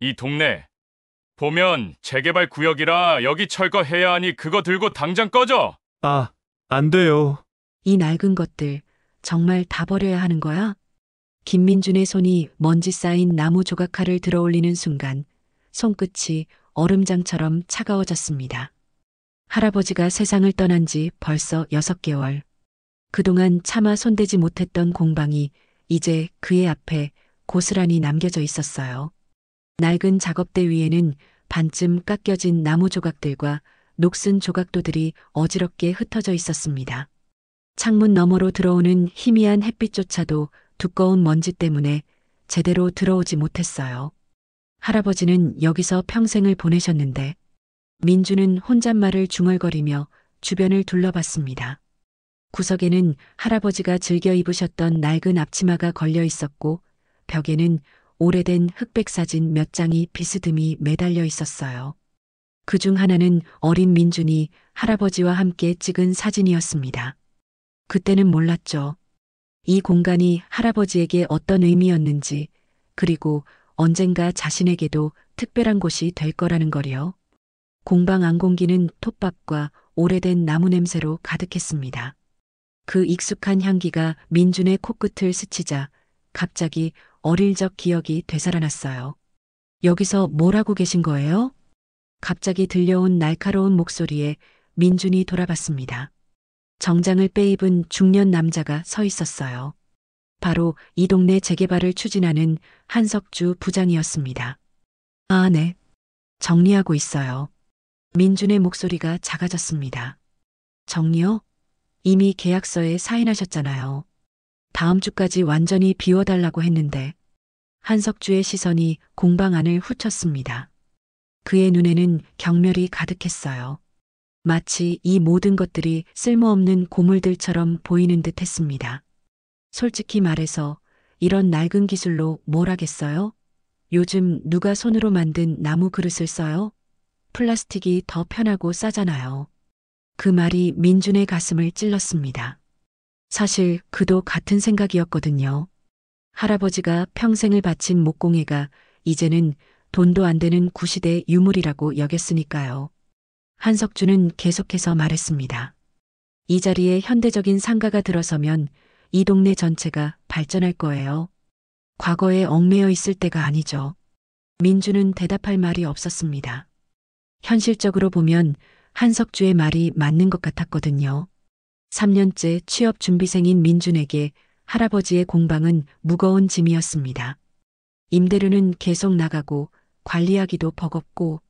이 동네 보면 재개발 구역이라 여기 철거해야 하니 그거 들고 당장 꺼져. 아, 안 돼요. 이 낡은 것들 정말 다 버려야 하는 거야? 김민준의 손이 먼지 쌓인 나무 조각칼을 들어 올리는 순간 손끝이 얼음장처럼 차가워졌습니다. 할아버지가 세상을 떠난 지 벌써 6개월. 그동안 차마 손대지 못했던 공방이 이제 그의 앞에 고스란히 남겨져 있었어요. 낡은 작업대 위에는 반쯤 깎여진 나무 조각들과 녹슨 조각도들이 어지럽게 흩어져 있었습니다. 창문 너머로 들어오는 희미한 햇빛조차도 두꺼운 먼지 때문에 제대로 들어오지 못했어요. 할아버지는 여기서 평생을 보내셨는데 민주는 혼잣말을 중얼거리며 주변을 둘러봤습니다. 구석에는 할아버지가 즐겨 입으셨던 낡은 앞치마가 걸려 있었고 벽에는 오래된 흑백 사진 몇 장이 비스듬히 매달려 있었어요. 그중 하나는 어린 민준이 할아버지와 함께 찍은 사진이었습니다. 그때는 몰랐죠. 이 공간이 할아버지에게 어떤 의미였는지, 그리고 언젠가 자신에게도 특별한 곳이 될 거라는 거리요. 공방 안공기는 톱밥과 오래된 나무 냄새로 가득했습니다. 그 익숙한 향기가 민준의 코끝을 스치자 갑자기 어릴 적 기억이 되살아났어요. 여기서 뭘 하고 계신 거예요? 갑자기 들려온 날카로운 목소리에 민준이 돌아봤습니다. 정장을 빼입은 중년 남자가 서 있었어요. 바로 이 동네 재개발을 추진하는 한석주 부장이었습니다. 아, 네. 정리하고 있어요. 민준의 목소리가 작아졌습니다. 정리요? 이미 계약서에 사인하셨잖아요. 다음 주까지 완전히 비워달라고 했는데 한석주의 시선이 공방 안을 훑었습니다. 그의 눈에는 경멸이 가득했어요. 마치 이 모든 것들이 쓸모없는 고물들처럼 보이는 듯 했습니다. 솔직히 말해서 이런 낡은 기술로 뭘 하겠어요? 요즘 누가 손으로 만든 나무 그릇을 써요? 플라스틱이 더 편하고 싸잖아요. 그 말이 민준의 가슴을 찔렀습니다. 사실 그도 같은 생각이었거든요. 할아버지가 평생을 바친 목공예가 이제는 돈도 안 되는 구시대 유물이라고 여겼으니까요. 한석주는 계속해서 말했습니다. 이 자리에 현대적인 상가가 들어서면 이 동네 전체가 발전할 거예요. 과거에 얽매여 있을 때가 아니죠. 민주는 대답할 말이 없었습니다. 현실적으로 보면 한석주의 말이 맞는 것 같았거든요. 3년째 취업 준비생인 민준에게 할아버지의 공방은 무거운 짐이었습니다. 임대료는 계속 나가고 관리하기도 버겁고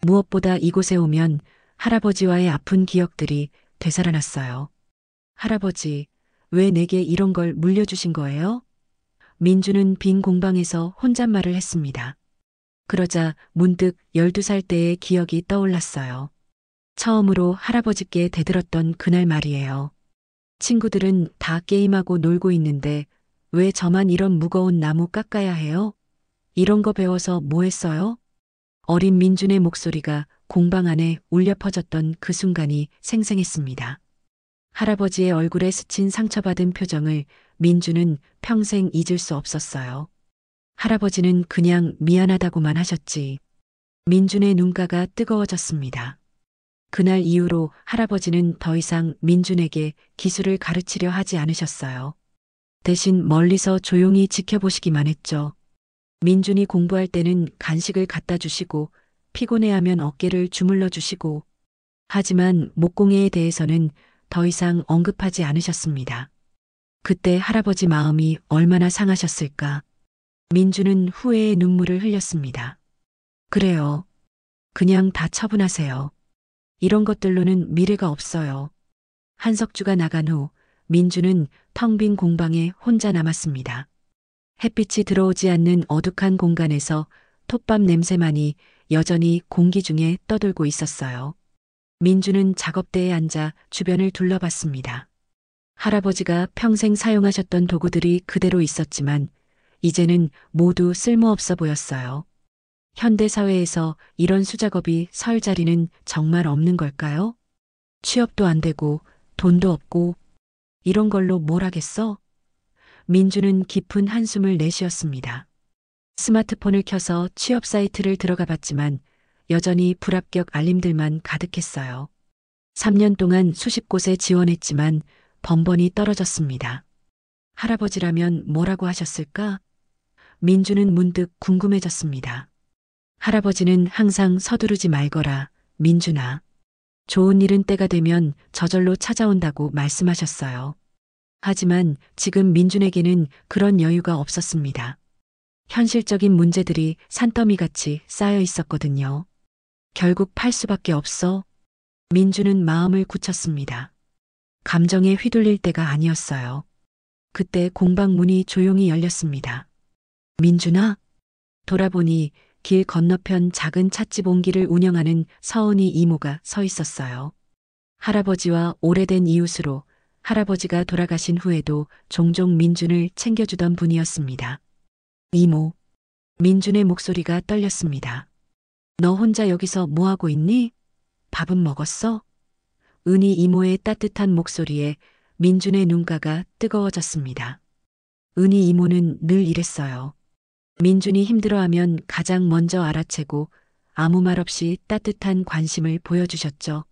무엇보다 이곳에 오면 할아버지와의 아픈 기억들이 되살아났어요. 할아버지, 왜 내게 이런 걸 물려주신 거예요? 민주는 빈 공방에서 혼잣말을 했습니다. 그러자 문득 12살 때의 기억이 떠올랐어요. 처음으로 할아버지께 대들었던 그날 말이에요. 친구들은 다 게임하고 놀고 있는데 왜 저만 이런 무거운 나무 깎아야 해요? 이런 거 배워서 뭐 했어요? 어린 민준의 목소리가 공방 안에 울려 퍼졌던 그 순간이 생생했습니다. 할아버지의 얼굴에 스친 상처받은 표정을 민준은 평생 잊을 수 없었어요. 할아버지는 그냥 미안하다고만 하셨지. 민준의 눈가가 뜨거워졌습니다. 그날 이후로 할아버지는 더 이상 민준에게 기술을 가르치려 하지 않으셨어요. 대신 멀리서 조용히 지켜보시기만 했죠. 민준이 공부할 때는 간식을 갖다 주시고 피곤해하면 어깨를 주물러 주시고 하지만 목공예에 대해서는 더 이상 언급하지 않으셨습니다. 그때 할아버지 마음이 얼마나 상하셨을까. 민준은 후회의 눈물을 흘렸습니다. 그래요. 그냥 다 처분하세요. 이런 것들로는 미래가 없어요. 한석주가 나간 후 민주는 텅 빈 공방에 혼자 남았습니다. 햇빛이 들어오지 않는 어둑한 공간에서 톱밥 냄새만이 여전히 공기 중에 떠돌고 있었어요. 민주는 작업대에 앉아 주변을 둘러봤습니다. 할아버지가 평생 사용하셨던 도구들이 그대로 있었지만 이제는 모두 쓸모없어 보였어요. 현대 사회에서 이런 수작업이 설 자리는 정말 없는 걸까요? 취업도 안 되고 돈도 없고 이런 걸로 뭘 하겠어? 민주는 깊은 한숨을 내쉬었습니다. 스마트폰을 켜서 취업 사이트를 들어가 봤지만 여전히 불합격 알림들만 가득했어요. 3년 동안 수십 곳에 지원했지만 번번이 떨어졌습니다. 할아버지라면 뭐라고 하셨을까? 민주는 문득 궁금해졌습니다. 할아버지는 항상 서두르지 말거라, 민준아. 좋은 일은 때가 되면 저절로 찾아온다고 말씀하셨어요. 하지만 지금 민준에게는 그런 여유가 없었습니다. 현실적인 문제들이 산더미같이 쌓여 있었거든요. 결국 팔 수밖에 없어. 민준은 마음을 굳혔습니다. 감정에 휘둘릴 때가 아니었어요. 그때 공방 문이 조용히 열렸습니다. 민준아? 돌아보니 길 건너편 작은 찻집 옹기를 운영하는 서은이 이모가 서 있었어요. 할아버지와 오래된 이웃으로 할아버지가 돌아가신 후에도 종종 민준을 챙겨주던 분이었습니다. 이모. 민준의 목소리가 떨렸습니다. 너 혼자 여기서 뭐 하고 있니? 밥은 먹었어? 은희 이모의 따뜻한 목소리에 민준의 눈가가 뜨거워졌습니다. 은희 이모는 늘 이랬어요. 민준이 힘들어하면 가장 먼저 알아채고 아무 말 없이 따뜻한 관심을 보여주셨죠.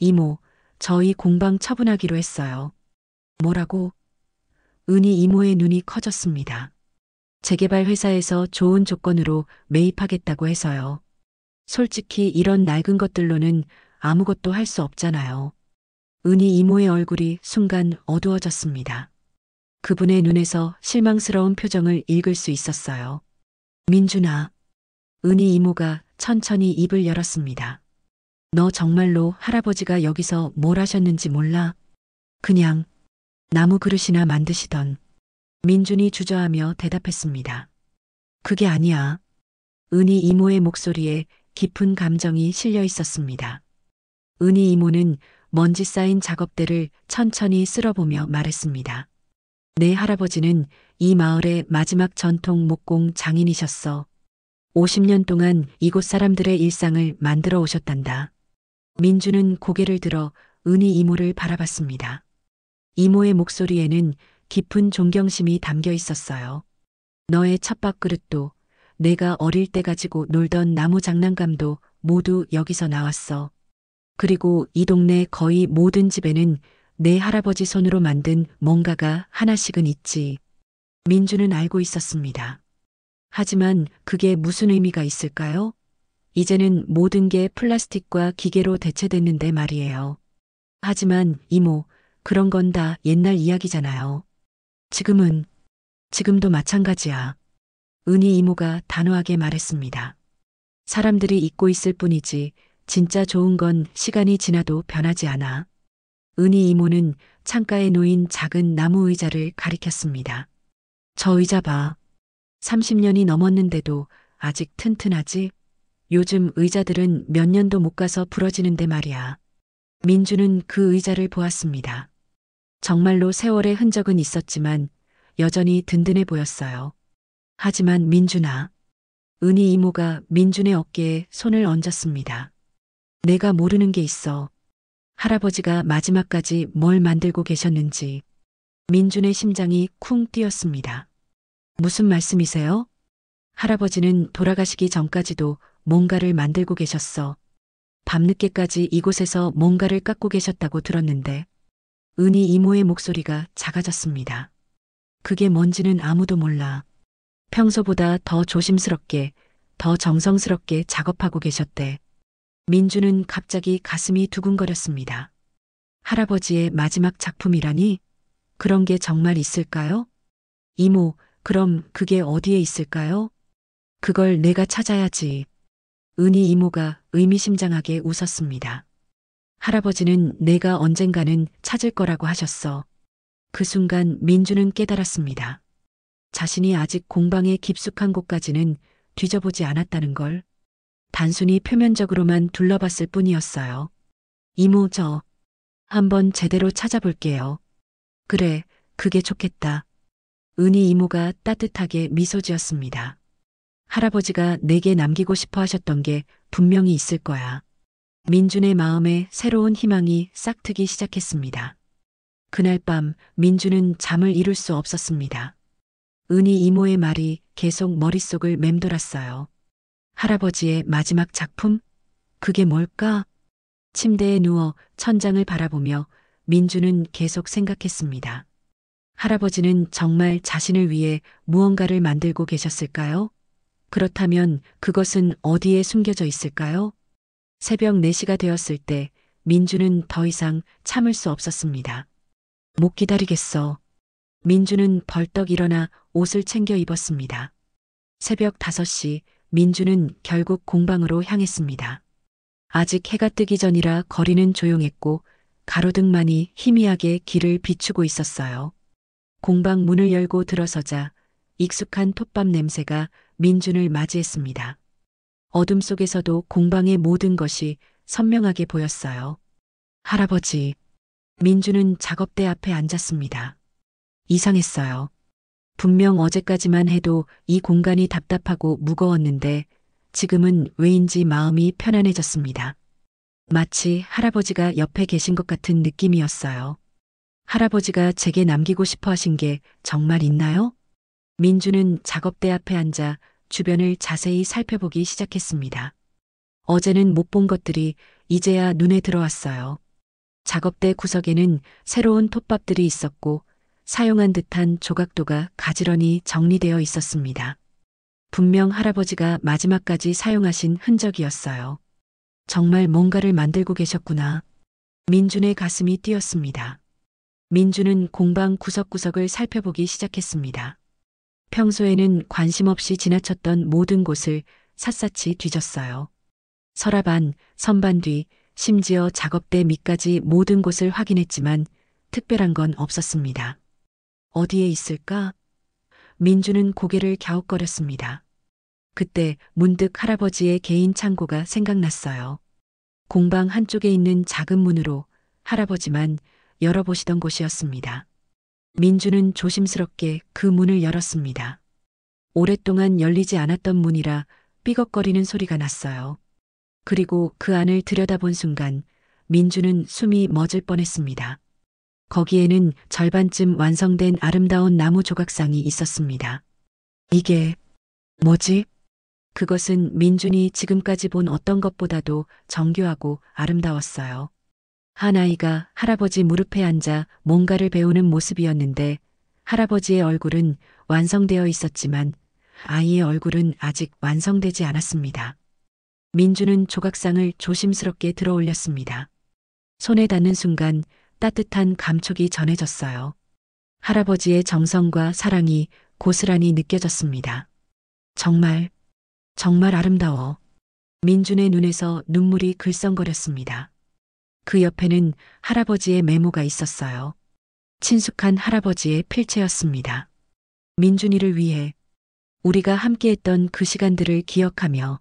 이모, 저희 공방 처분하기로 했어요. 뭐라고? 은희 이모의 눈이 커졌습니다. 재개발 회사에서 좋은 조건으로 매입하겠다고 해서요. 솔직히 이런 낡은 것들로는 아무것도 할 수 없잖아요. 은희 이모의 얼굴이 순간 어두워졌습니다. 그분의 눈에서 실망스러운 표정을 읽을 수 있었어요. 민준아. 은희 이모가 천천히 입을 열었습니다. 너 정말로 할아버지가 여기서 뭘 하셨는지 몰라? 그냥 나무 그릇이나 만드시던. 민준이 주저하며 대답했습니다. 그게 아니야. 은희 이모의 목소리에 깊은 감정이 실려 있었습니다. 은희 이모는 먼지 쌓인 작업대를 천천히 쓸어보며 말했습니다. 내 할아버지는 이 마을의 마지막 전통 목공 장인이셨어. 50년 동안 이곳 사람들의 일상을 만들어 오셨단다. 민주는 고개를 들어 은희 이모를 바라봤습니다. 이모의 목소리에는 깊은 존경심이 담겨 있었어요. 너의 찻밥그릇도 내가 어릴 때 가지고 놀던 나무 장난감도 모두 여기서 나왔어. 그리고 이 동네 거의 모든 집에는 내 할아버지 손으로 만든 뭔가가 하나씩은 있지. 민주는 알고 있었습니다. 하지만 그게 무슨 의미가 있을까요? 이제는 모든 게 플라스틱과 기계로 대체됐는데 말이에요. 하지만 이모, 그런 건 다 옛날 이야기잖아요. 지금도 마찬가지야. 은희 이모가 단호하게 말했습니다. 사람들이 잊고 있을 뿐이지 진짜 좋은 건 시간이 지나도 변하지 않아. 은희 이모는 창가에 놓인 작은 나무 의자를 가리켰습니다. 저 의자 봐. 30년이 넘었는데도 아직 튼튼하지? 요즘 의자들은 몇 년도 못 가서 부러지는데 말이야. 민주는 그 의자를 보았습니다. 정말로 세월의 흔적은 있었지만 여전히 든든해 보였어요. 하지만 민준아. 은희 이모가 민준의 어깨에 손을 얹었습니다. 내가 모르는 게 있어. 할아버지가 마지막까지 뭘 만들고 계셨는지. 민준의 심장이 쿵 뛰었습니다. 무슨 말씀이세요? 할아버지는 돌아가시기 전까지도 뭔가를 만들고 계셨어. 밤늦게까지 이곳에서 뭔가를 깎고 계셨다고 들었는데. 은희 이모의 목소리가 작아졌습니다. 그게 뭔지는 아무도 몰라. 평소보다 더 조심스럽게, 더 정성스럽게 작업하고 계셨대. 민주는 갑자기 가슴이 두근거렸습니다. 할아버지의 마지막 작품이라니? 그런 게 정말 있을까요? 이모, 그럼 그게 어디에 있을까요? 그걸 내가 찾아야지. 은희 이모가 의미심장하게 웃었습니다. 할아버지는 내가 언젠가는 찾을 거라고 하셨어. 그 순간 민주는 깨달았습니다. 자신이 아직 공방의 깊숙한 곳까지는 뒤져보지 않았다는 걸. 단순히 표면적으로만 둘러봤을 뿐이었어요. 이모, 저 한번 제대로 찾아볼게요. 그래, 그게 좋겠다. 은희 이모가 따뜻하게 미소 지었습니다. 할아버지가 내게 남기고 싶어 하셨던 게 분명히 있을 거야. 민준의 마음에 새로운 희망이 싹트기 시작했습니다. 그날 밤 민준은 잠을 이룰 수 없었습니다. 은희 이모의 말이 계속 머릿속을 맴돌았어요. 할아버지의 마지막 작품? 그게 뭘까? 침대에 누워 천장을 바라보며 민주는 계속 생각했습니다. 할아버지는 정말 자신을 위해 무언가를 만들고 계셨을까요? 그렇다면 그것은 어디에 숨겨져 있을까요? 새벽 4시가 되었을 때 민주는 더 이상 참을 수 없었습니다. 못 기다리겠어. 민주는 벌떡 일어나 옷을 챙겨 입었습니다. 새벽 5시 민주는 결국 공방으로 향했습니다. 아직 해가 뜨기 전이라 거리는 조용했고 가로등만이 희미하게 길을 비추고 있었어요. 공방 문을 열고 들어서자 익숙한 톱밥 냄새가 민준을 맞이했습니다. 어둠 속에서도 공방의 모든 것이 선명하게 보였어요. 할아버지, 민주는 작업대 앞에 앉았습니다. 이상했어요. 분명 어제까지만 해도 이 공간이 답답하고 무거웠는데 지금은 왜인지 마음이 편안해졌습니다. 마치 할아버지가 옆에 계신 것 같은 느낌이었어요. 할아버지가 제게 남기고 싶어 하신 게 정말 있나요? 민주는 작업대 앞에 앉아 주변을 자세히 살펴보기 시작했습니다. 어제는 못 본 것들이 이제야 눈에 들어왔어요. 작업대 구석에는 새로운 톱밥들이 있었고 사용한 듯한 조각도가 가지런히 정리되어 있었습니다. 분명 할아버지가 마지막까지 사용하신 흔적이었어요. 정말 뭔가를 만들고 계셨구나. 민준의 가슴이 뛰었습니다. 민준은 공방 구석구석을 살펴보기 시작했습니다. 평소에는 관심 없이 지나쳤던 모든 곳을 샅샅이 뒤졌어요. 서랍 안, 선반 뒤, 심지어 작업대 밑까지 모든 곳을 확인했지만 특별한 건 없었습니다. 어디에 있을까? 민주는 고개를 갸웃거렸습니다. 그때 문득 할아버지의 개인 창고가 생각났어요. 공방 한쪽에 있는 작은 문으로 할아버지만 열어보시던 곳이었습니다. 민주는 조심스럽게 그 문을 열었습니다. 오랫동안 열리지 않았던 문이라 삐걱거리는 소리가 났어요. 그리고 그 안을 들여다본 순간 민주는 숨이 멎을 뻔했습니다. 거기에는 절반쯤 완성된 아름다운 나무 조각상이 있었습니다. 이게 뭐지? 그것은 민준이 지금까지 본 어떤 것보다도 정교하고 아름다웠어요. 한 아이가 할아버지 무릎에 앉아 뭔가를 배우는 모습이었는데 할아버지의 얼굴은 완성되어 있었지만 아이의 얼굴은 아직 완성되지 않았습니다. 민주는 조각상을 조심스럽게 들어 올렸습니다. 손에 닿는 순간 따뜻한 감촉이 전해졌어요. 할아버지의 정성과 사랑이 고스란히 느껴졌습니다. 정말 아름다워. 민준의 눈에서 눈물이 글썽거렸습니다. 그 옆에는 할아버지의 메모가 있었어요. 친숙한 할아버지의 필체였습니다. 민준이를 위해 우리가 함께했던 그 시간들을 기억하며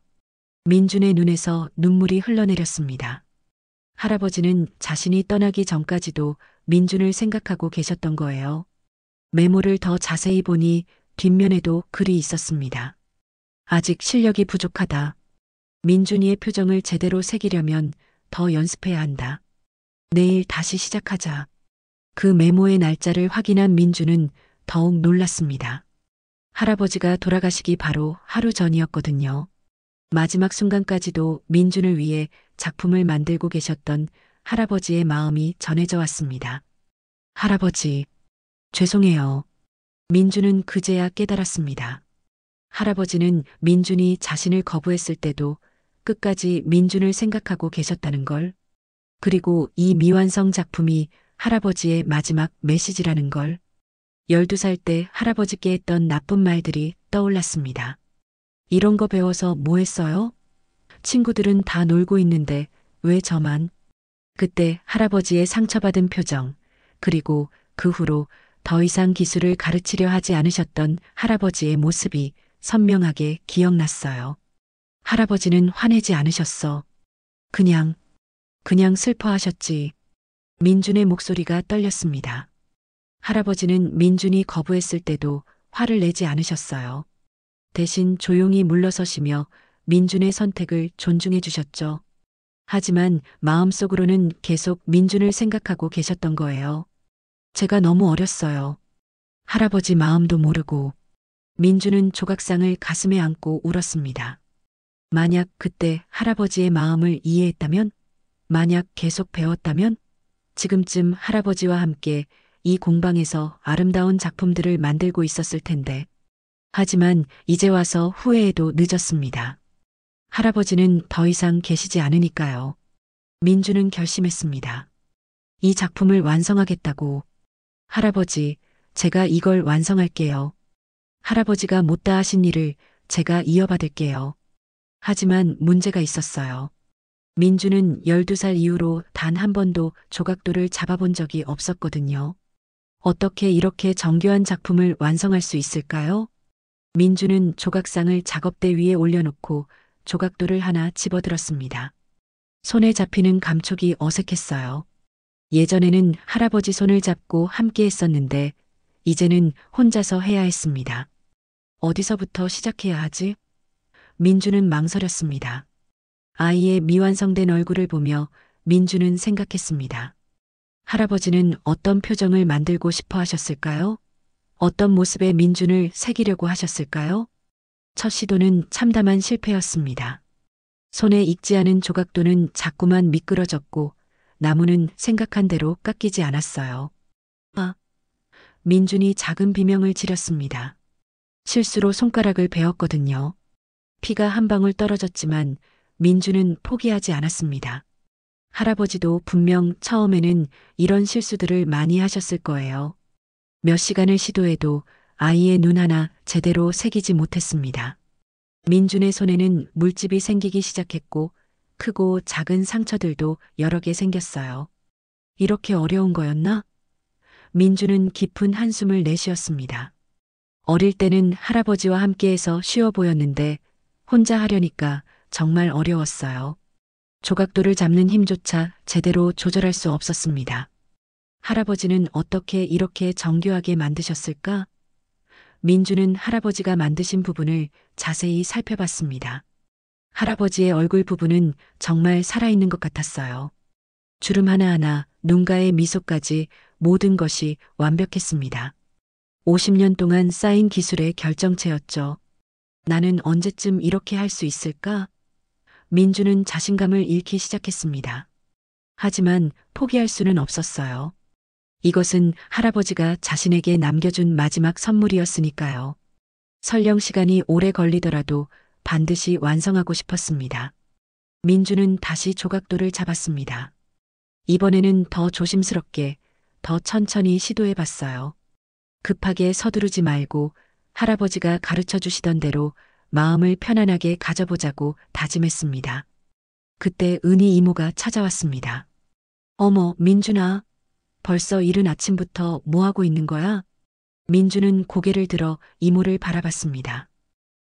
민준의 눈에서 눈물이 흘러내렸습니다. 할아버지는 자신이 떠나기 전까지도 민준을 생각하고 계셨던 거예요. 메모를 더 자세히 보니 뒷면에도 글이 있었습니다. 아직 실력이 부족하다. 민준이의 표정을 제대로 새기려면 더 연습해야 한다. 내일 다시 시작하자. 그 메모의 날짜를 확인한 민준은 더욱 놀랐습니다. 할아버지가 돌아가시기 바로 하루 전이었거든요. 마지막 순간까지도 민준을 위해 작품을 만들고 계셨던 할아버지의 마음이 전해져 왔습니다. 할아버지, 죄송해요. 민준은 그제야 깨달았습니다. 할아버지는 민준이 자신을 거부했을 때도 끝까지 민준을 생각하고 계셨다는 걸, 그리고 이 미완성 작품이 할아버지의 마지막 메시지라는 걸. 12살 때 할아버지께 했던 나쁜 말들이 떠올랐습니다. 이런 거 배워서 뭐 했어요? 친구들은 다 놀고 있는데 왜 저만? 그때 할아버지의 상처받은 표정, 그리고 그 후로 더 이상 기술을 가르치려 하지 않으셨던 할아버지의 모습이 선명하게 기억났어요. 할아버지는 화내지 않으셨어. 그냥 슬퍼하셨지. 민준의 목소리가 떨렸습니다. 할아버지는 민준이 거부했을 때도 화를 내지 않으셨어요. 대신 조용히 물러서시며 민준의 선택을 존중해 주셨죠. 하지만 마음속으로는 계속 민준을 생각하고 계셨던 거예요. 제가 너무 어렸어요. 할아버지 마음도 모르고. 민주는 조각상을 가슴에 안고 울었습니다. 만약 그때 할아버지의 마음을 이해했다면, 만약 계속 배웠다면, 지금쯤 할아버지와 함께 이 공방에서 아름다운 작품들을 만들고 있었을 텐데. 하지만 이제 와서 후회해도 늦었습니다. 할아버지는 더 이상 계시지 않으니까요. 민주는 결심했습니다. 이 작품을 완성하겠다고. 할아버지, 제가 이걸 완성할게요. 할아버지가 못다 하신 일을 제가 이어받을게요. 하지만 문제가 있었어요. 민주는 12살 이후로 단 한 번도 조각돌을 잡아본 적이 없었거든요. 어떻게 이렇게 정교한 작품을 완성할 수 있을까요? 민주는 조각상을 작업대 위에 올려놓고 조각돌을 하나 집어들었습니다. 손에 잡히는 감촉이 어색했어요. 예전에는 할아버지 손을 잡고 함께 했었는데 이제는 혼자서 해야 했습니다. 어디서부터 시작해야 하지? 민주는 망설였습니다. 아이의 미완성된 얼굴을 보며 민주는 생각했습니다. 할아버지는 어떤 표정을 만들고 싶어 하셨을까요? 어떤 모습의 민준을 새기려고 하셨을까요? 첫 시도는 참담한 실패였습니다. 손에 익지 않은 조각도는 자꾸만 미끄러졌고 나무는 생각한 대로 깎이지 않았어요. 민준이 작은 비명을 지렸습니다. 실수로 손가락을 베었거든요. 피가 한 방울 떨어졌지만 민주는 포기하지 않았습니다. 할아버지도 분명 처음에는 이런 실수들을 많이 하셨을 거예요. 몇 시간을 시도해도 아이의 눈 하나 제대로 새기지 못했습니다. 민준의 손에는 물집이 생기기 시작했고 크고 작은 상처들도 여러 개 생겼어요. 이렇게 어려운 거였나? 민준은 깊은 한숨을 내쉬었습니다. 어릴 때는 할아버지와 함께해서 쉬워 보였는데 혼자 하려니까 정말 어려웠어요. 조각돌을 잡는 힘조차 제대로 조절할 수 없었습니다. 할아버지는 어떻게 이렇게 정교하게 만드셨을까? 민주는 할아버지가 만드신 부분을 자세히 살펴봤습니다. 할아버지의 얼굴 부분은 정말 살아있는 것 같았어요. 주름 하나하나, 눈가의 미소까지 모든 것이 완벽했습니다. 50년 동안 쌓인 기술의 결정체였죠. 나는 언제쯤 이렇게 할 수 있을까? 민주는 자신감을 잃기 시작했습니다. 하지만 포기할 수는 없었어요. 이것은 할아버지가 자신에게 남겨준 마지막 선물이었으니까요. 설령 시간이 오래 걸리더라도 반드시 완성하고 싶었습니다. 민주는 다시 조각돌을 잡았습니다. 이번에는 더 조심스럽게, 더 천천히 시도해 봤어요. 급하게 서두르지 말고 할아버지가 가르쳐 주시던 대로 마음을 편안하게 가져보자고 다짐했습니다. 그때 은희 이모가 찾아왔습니다. 어머, 민준아. 벌써 이른 아침부터 뭐 하고 있는 거야? 민주는 고개를 들어 이모를 바라봤습니다.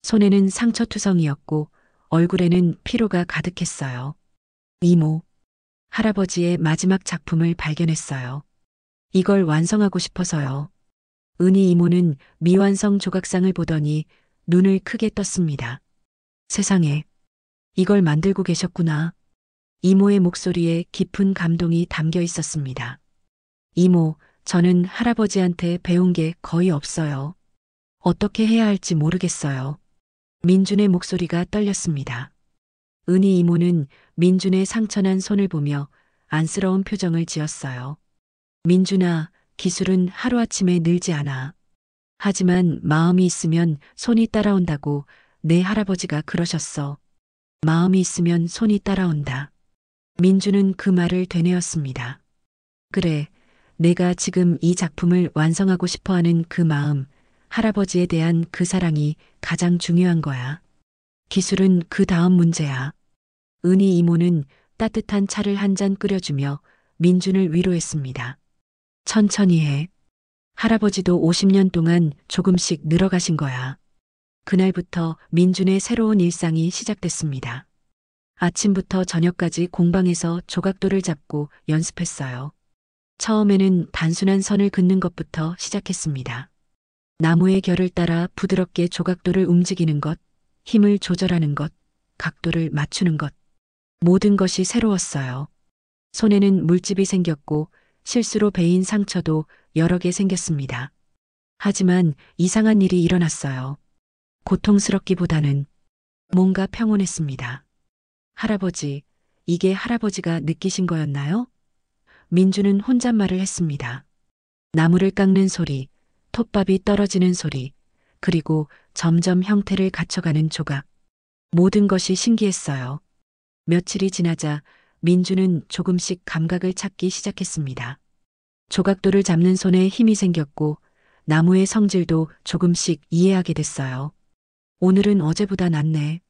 손에는 상처투성이었고 얼굴에는 피로가 가득했어요. 이모, 할아버지의 마지막 작품을 발견했어요. 이걸 완성하고 싶어서요. 은희 이모는 미완성 조각상을 보더니 눈을 크게 떴습니다. 세상에, 이걸 만들고 계셨구나. 이모의 목소리에 깊은 감동이 담겨 있었습니다. 이모, 저는 할아버지한테 배운 게 거의 없어요. 어떻게 해야 할지 모르겠어요. 민준의 목소리가 떨렸습니다. 은희 이모는 민준의 상처난 손을 보며 안쓰러운 표정을 지었어요. 민준아, 기술은 하루아침에 늘지 않아. 하지만 마음이 있으면 손이 따라온다고 내 할아버지가 그러셨어. 마음이 있으면 손이 따라온다. 민주는 그 말을 되뇌었습니다. 그래, 내가 지금 이 작품을 완성하고 싶어하는 그 마음, 할아버지에 대한 그 사랑이 가장 중요한 거야. 기술은 그 다음 문제야. 은희 이모는 따뜻한 차를 한 잔 끓여주며 민준을 위로했습니다. 천천히 해. 할아버지도 50년 동안 조금씩 늘어가신 거야. 그날부터 민준의 새로운 일상이 시작됐습니다. 아침부터 저녁까지 공방에서 조각돌을 잡고 연습했어요. 처음에는 단순한 선을 긋는 것부터 시작했습니다. 나무의 결을 따라 부드럽게 조각돌을 움직이는 것, 힘을 조절하는 것, 각도를 맞추는 것. 모든 것이 새로웠어요. 손에는 물집이 생겼고 실수로 베인 상처도 여러 개 생겼습니다. 하지만 이상한 일이 일어났어요. 고통스럽기보다는 뭔가 평온했습니다. 할아버지, 이게 할아버지가 느끼신 거였나요? 민주는 혼잣말을 했습니다. 나무를 깎는 소리, 톱밥이 떨어지는 소리, 그리고 점점 형태를 갖춰가는 조각. 모든 것이 신기했어요. 며칠이 지나자 민주는 조금씩 감각을 찾기 시작했습니다. 조각도를 잡는 손에 힘이 생겼고 나무의 성질도 조금씩 이해하게 됐어요. 오늘은 어제보다 낫네.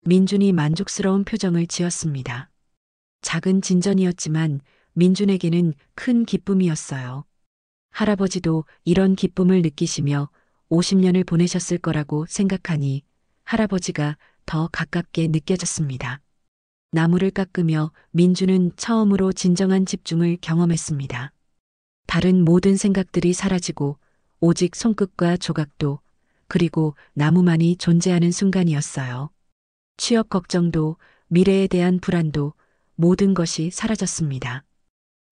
민준이 만족스러운 표정을 지었습니다. 작은 진전이었지만 민준에게는 큰 기쁨이었어요. 할아버지도 이런 기쁨을 느끼시며 50년을 보내셨을 거라고 생각하니 할아버지가 더 가깝게 느껴졌습니다. 나무를 깎으며 민주는 처음으로 진정한 집중을 경험했습니다. 다른 모든 생각들이 사라지고 오직 손끝과 조각도 그리고 나무만이 존재하는 순간이었어요. 취업 걱정도 미래에 대한 불안도 모든 것이 사라졌습니다.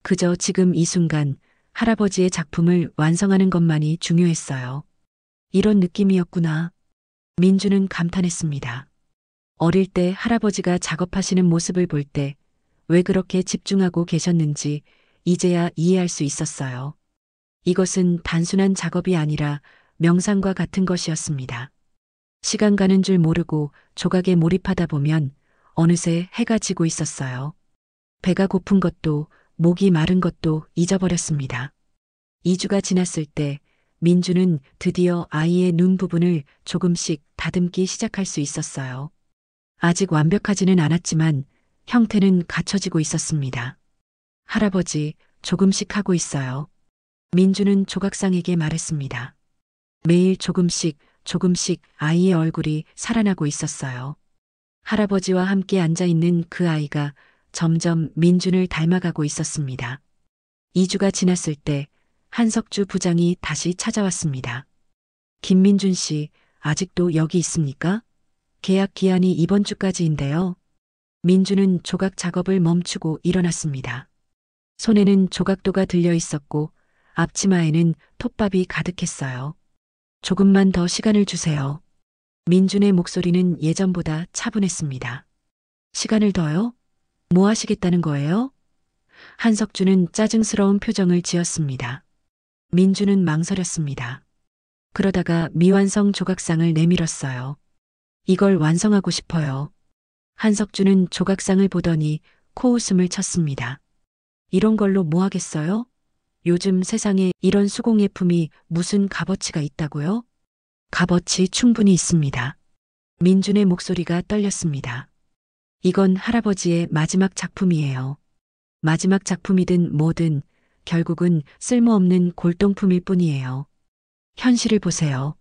그저 지금 이 순간 할아버지의 작품을 완성하는 것만이 중요했어요. 이런 느낌이었구나. 민주는 감탄했습니다. 어릴 때 할아버지가 작업하시는 모습을 볼 때 왜 그렇게 집중하고 계셨는지 이제야 이해할 수 있었어요. 이것은 단순한 작업이 아니라 명상과 같은 것이었습니다. 시간 가는 줄 모르고 조각에 몰입하다 보면 어느새 해가 지고 있었어요. 배가 고픈 것도 목이 마른 것도 잊어버렸습니다. 2주가 지났을 때 민주는 드디어 아이의 눈 부분을 조금씩 다듬기 시작할 수 있었어요. 아직 완벽하지는 않았지만 형태는 갖춰지고 있었습니다. 할아버지, 조금씩 하고 있어요. 민주는 조각상에게 말했습니다. 매일 조금씩 아이의 얼굴이 살아나고 있었어요. 할아버지와 함께 앉아있는 그 아이가 점점 민준을 닮아가고 있었습니다. 2주가 지났을 때 한석주 부장이 다시 찾아왔습니다. 김민준 씨, 아직도 여기 있습니까? 계약 기한이 이번 주까지인데요. 민준은 조각 작업을 멈추고 일어났습니다. 손에는 조각도가 들려 있었고 앞치마에는 톱밥이 가득했어요. 조금만 더 시간을 주세요. 민준의 목소리는 예전보다 차분했습니다. 시간을 더요? 뭐 하시겠다는 거예요? 한석주는 짜증스러운 표정을 지었습니다. 민준은 망설였습니다. 그러다가 미완성 조각상을 내밀었어요. 이걸 완성하고 싶어요. 한석주는 조각상을 보더니 코웃음을 쳤습니다. 이런 걸로 뭐 하겠어요? 요즘 세상에 이런 수공예품이 무슨 값어치가 있다고요? 값어치 충분히 있습니다. 민준의 목소리가 떨렸습니다. 이건 할아버지의 마지막 작품이에요. 마지막 작품이든 뭐든 결국은 쓸모없는 골동품일 뿐이에요. 현실을 보세요.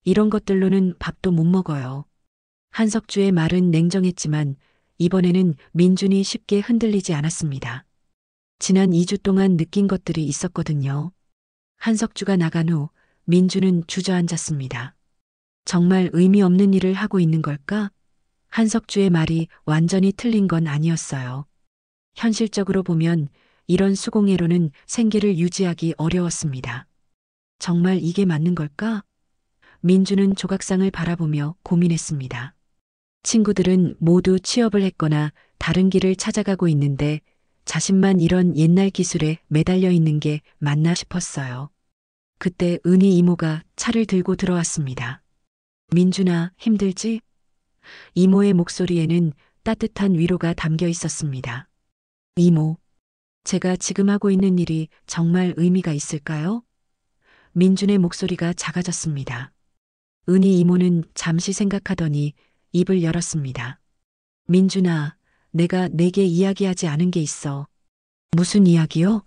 이런 것들로는 밥도 못 먹어요. 한석주의 말은 냉정했지만 이번에는 민준이 쉽게 흔들리지 않았습니다. 지난 2주 동안 느낀 것들이 있었거든요. 한석주가 나간 후 민준은 주저앉았습니다. 정말 의미 없는 일을 하고 있는 걸까? 한석주의 말이 완전히 틀린 건 아니었어요. 현실적으로 보면 이런 수공예로는 생계를 유지하기 어려웠습니다. 정말 이게 맞는 걸까? 민주는 조각상을 바라보며 고민했습니다. 친구들은 모두 취업을 했거나 다른 길을 찾아가고 있는데 자신만 이런 옛날 기술에 매달려 있는 게 맞나 싶었어요. 그때 은희 이모가 차를 들고 들어왔습니다. 민준아, 힘들지? 이모의 목소리에는 따뜻한 위로가 담겨 있었습니다. 이모, 제가 지금 하고 있는 일이 정말 의미가 있을까요? 민준의 목소리가 작아졌습니다. 은희 이모는 잠시 생각하더니 입을 열었습니다. 민준아, 내가 내게 이야기하지 않은 게 있어. 무슨 이야기요?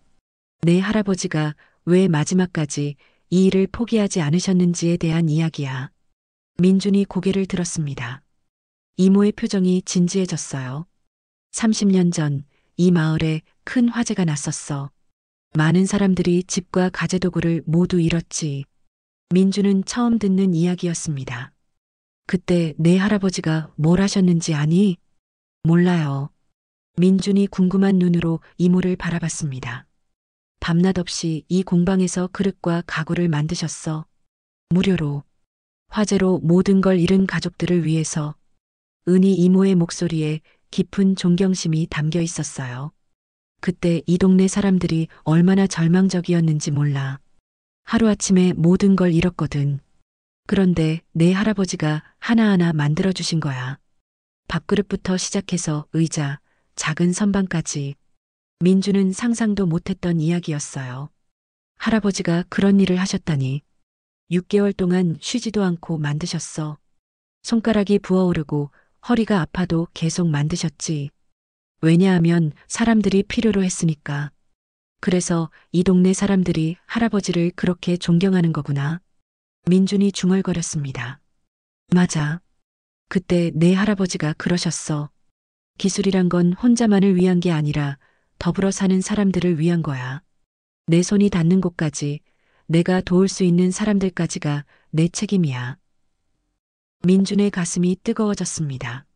내 할아버지가 왜 마지막까지 이 일을 포기하지 않으셨는지에 대한 이야기야. 민준이 고개를 들었습니다. 이모의 표정이 진지해졌어요. 30년 전 이 마을에 큰 화재가 났었어. 많은 사람들이 집과 가재도구를 모두 잃었지. 민주는 처음 듣는 이야기였습니다. 그때 내 할아버지가 뭘 하셨는지 아니? 몰라요. 민준이 궁금한 눈으로 이모를 바라봤습니다. 밤낮 없이 이 공방에서 그릇과 가구를 만드셨어. 무료로, 화재로 모든 걸 잃은 가족들을 위해서. 은희 이모의 목소리에 깊은 존경심이 담겨 있었어요. 그때 이 동네 사람들이 얼마나 절망적이었는지 몰라. 하루아침에 모든 걸 잃었거든. 그런데 내 할아버지가 하나하나 만들어주신 거야. 밥그릇부터 시작해서 의자, 작은 선반까지. 민주는 상상도 못했던 이야기였어요. 할아버지가 그런 일을 하셨다니. 6개월 동안 쉬지도 않고 만드셨어. 손가락이 부어오르고 허리가 아파도 계속 만드셨지. 왜냐하면 사람들이 필요로 했으니까. 그래서 이 동네 사람들이 할아버지를 그렇게 존경하는 거구나. 민준이 중얼거렸습니다. 맞아. 그때 내 할아버지가 그러셨어. 기술이란 건 혼자만을 위한 게 아니라 더불어 사는 사람들을 위한 거야. 내 손이 닿는 곳까지, 내가 도울 수 있는 사람들까지가 내 책임이야. 민준의 가슴이 뜨거워졌습니다.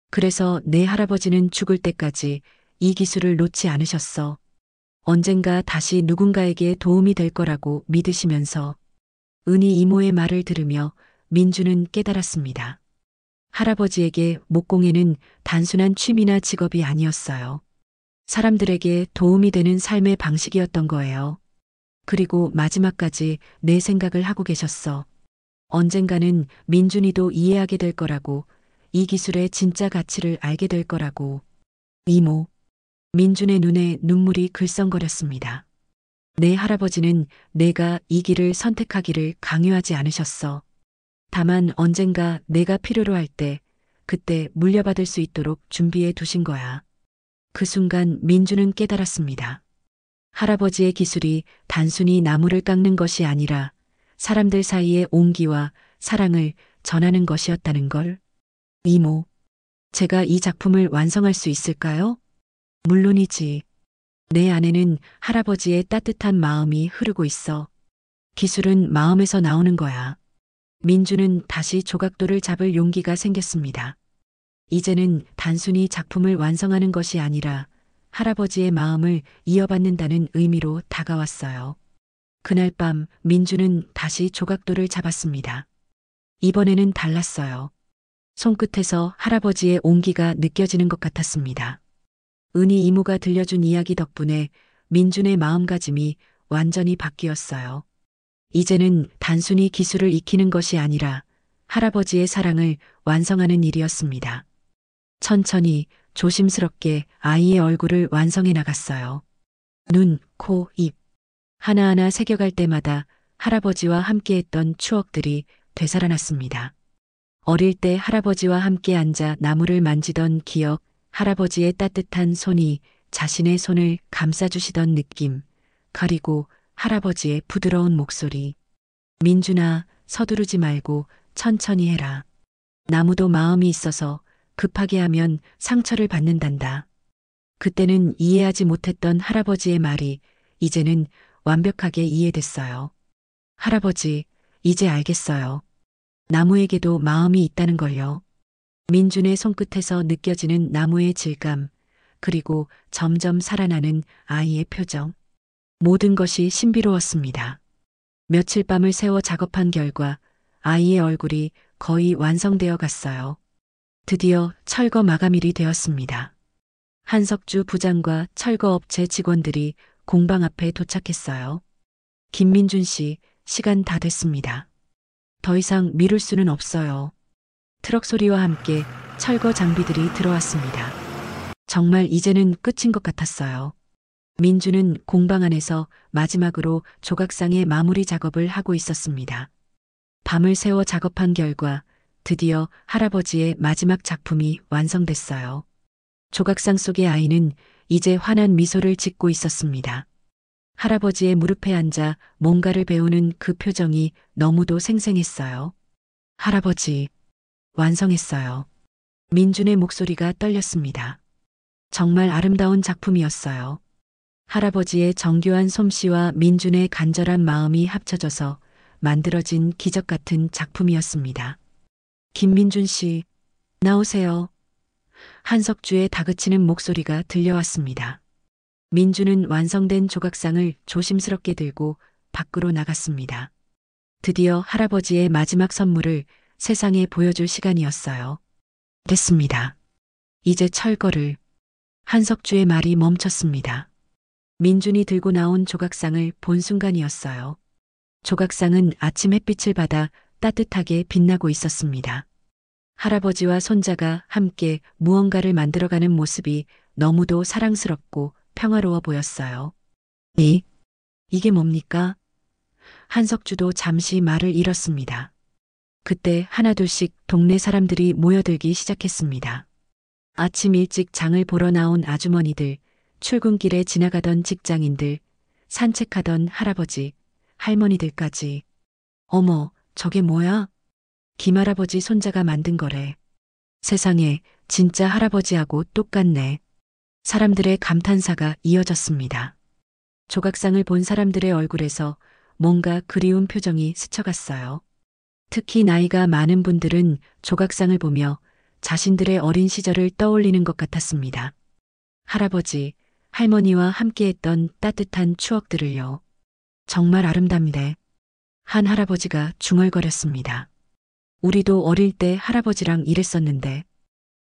그래서 내 할아버지는 죽을 때까지 이 기술을 놓지 않으셨어. 언젠가 다시 누군가에게 도움이 될 거라고 믿으시면서. 은희 이모의 말을 들으며 민주는 깨달았습니다. 할아버지에게 목공예는 단순한 취미나 직업이 아니었어요. 사람들에게 도움이 되는 삶의 방식이었던 거예요. 그리고 마지막까지 내 생각을 하고 계셨어. 언젠가는 민준이도 이해하게 될 거라고, 이 기술의 진짜 가치를 알게 될 거라고. 이모. 민준의 눈에 눈물이 글썽거렸습니다. 내 할아버지는 내가 이 길을 선택하기를 강요하지 않으셨어. 다만 언젠가 내가 필요로 할 때, 그때 물려받을 수 있도록 준비해 두신 거야. 그 순간 민주는 깨달았습니다. 할아버지의 기술이 단순히 나무를 깎는 것이 아니라 사람들 사이의 온기와 사랑을 전하는 것이었다는 걸. 이모, 제가 이 작품을 완성할 수 있을까요? 물론이지. 내 안에는 할아버지의 따뜻한 마음이 흐르고 있어. 기술은 마음에서 나오는 거야. 민주는 다시 조각돌을 잡을 용기가 생겼습니다. 이제는 단순히 작품을 완성하는 것이 아니라 할아버지의 마음을 이어받는다는 의미로 다가왔어요. 그날 밤 민주는 다시 조각돌을 잡았습니다. 이번에는 달랐어요. 손끝에서 할아버지의 온기가 느껴지는 것 같았습니다. 은희 이모가 들려준 이야기 덕분에 민준의 마음가짐이 완전히 바뀌었어요. 이제는 단순히 기술을 익히는 것이 아니라 할아버지의 사랑을 완성하는 일이었습니다. 천천히 조심스럽게 아이의 얼굴을 완성해 나갔어요. 눈, 코, 입. 하나하나 새겨갈 때마다 할아버지와 함께했던 추억들이 되살아났습니다. 어릴 때 할아버지와 함께 앉아 나무를 만지던 기억, 할아버지의 따뜻한 손이 자신의 손을 감싸주시던 느낌, 그리고 할아버지의 부드러운 목소리. 민준아, 서두르지 말고 천천히 해라. 나무도 마음이 있어서 급하게 하면 상처를 받는단다. 그때는 이해하지 못했던 할아버지의 말이 이제는 완벽하게 이해됐어요. 할아버지, 이제 알겠어요. 나무에게도 마음이 있다는 걸요. 민준의 손끝에서 느껴지는 나무의 질감, 그리고 점점 살아나는 아이의 표정. 모든 것이 신비로웠습니다. 며칠 밤을 새워 작업한 결과 아이의 얼굴이 거의 완성되어 갔어요. 드디어 철거 마감일이 되었습니다. 한석주 부장과 철거업체 직원들이 공방 앞에 도착했어요. 김민준 씨, 시간 다 됐습니다. 더 이상 미룰 수는 없어요. 트럭 소리와 함께 철거 장비들이 들어왔습니다. 정말 이제는 끝인 것 같았어요. 민주는 공방 안에서 마지막으로 조각상의 마무리 작업을 하고 있었습니다. 밤을 새워 작업한 결과 드디어 할아버지의 마지막 작품이 완성됐어요. 조각상 속의 아이는 이제 환한 미소를 짓고 있었습니다. 할아버지의 무릎에 앉아 뭔가를 배우는 그 표정이 너무도 생생했어요. 할아버지, 완성했어요. 민준의 목소리가 떨렸습니다. 정말 아름다운 작품이었어요. 할아버지의 정교한 솜씨와 민준의 간절한 마음이 합쳐져서 만들어진 기적 같은 작품이었습니다. 김민준 씨, 나오세요. 한석주의 다그치는 목소리가 들려왔습니다. 민준은 완성된 조각상을 조심스럽게 들고 밖으로 나갔습니다. 드디어 할아버지의 마지막 선물을 세상에 보여줄 시간이었어요. 됐습니다. 이제 철거를. 한석주의 말이 멈췄습니다. 민준이 들고 나온 조각상을 본 순간이었어요. 조각상은 아침 햇빛을 받아 따뜻하게 빛나고 있었습니다. 할아버지와 손자가 함께 무언가를 만들어가는 모습이 너무도 사랑스럽고 평화로워 보였어요. 이게 뭡니까? 한석주도 잠시 말을 잃었습니다. 그때 하나둘씩 동네 사람들이 모여들기 시작했습니다. 아침 일찍 장을 보러 나온 아주머니들, 출근길에 지나가던 직장인들, 산책하던 할아버지, 할머니들까지. 어머, 저게 뭐야? 김할아버지 손자가 만든 거래. 세상에, 진짜 할아버지하고 똑같네. 사람들의 감탄사가 이어졌습니다. 조각상을 본 사람들의 얼굴에서 뭔가 그리운 표정이 스쳐갔어요. 특히 나이가 많은 분들은 조각상을 보며 자신들의 어린 시절을 떠올리는 것 같았습니다. 할아버지, 할머니와 함께했던 따뜻한 추억들을요. 정말 아름답네. 한 할아버지가 중얼거렸습니다. 우리도 어릴 때 할아버지랑 일했었는데.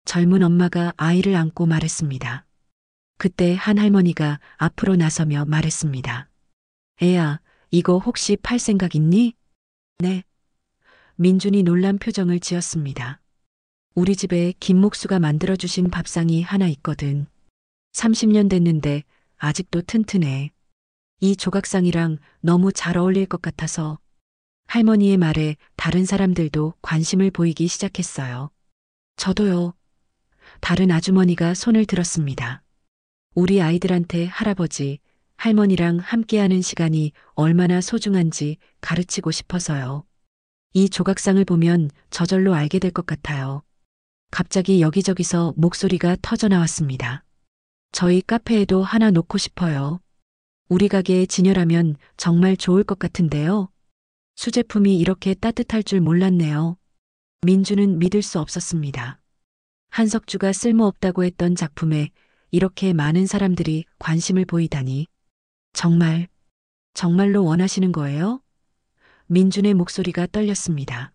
젊은 엄마가 아이를 안고 말했습니다. 그때 한 할머니가 앞으로 나서며 말했습니다. 애야, 이거 혹시 팔 생각 있니? 네. 민준이 놀란 표정을 지었습니다. 우리 집에 김목수가 만들어주신 밥상이 하나 있거든. 30년 됐는데 아직도 튼튼해. 이 조각상이랑 너무 잘 어울릴 것 같아서. 할머니의 말에 다른 사람들도 관심을 보이기 시작했어요. 저도요. 다른 아주머니가 손을 들었습니다. 우리 아이들한테 할아버지, 할머니랑 함께하는 시간이 얼마나 소중한지 가르치고 싶어서요. 이 조각상을 보면 저절로 알게 될 것 같아요. 갑자기 여기저기서 목소리가 터져 나왔습니다. 저희 카페에도 하나 놓고 싶어요. 우리 가게에 진열하면 정말 좋을 것 같은데요. 수제품이 이렇게 따뜻할 줄 몰랐네요. 민주는 믿을 수 없었습니다. 한석주가 쓸모없다고 했던 작품에 이렇게 많은 사람들이 관심을 보이다니. 정말로 원하시는 거예요? 민준의 목소리가 떨렸습니다.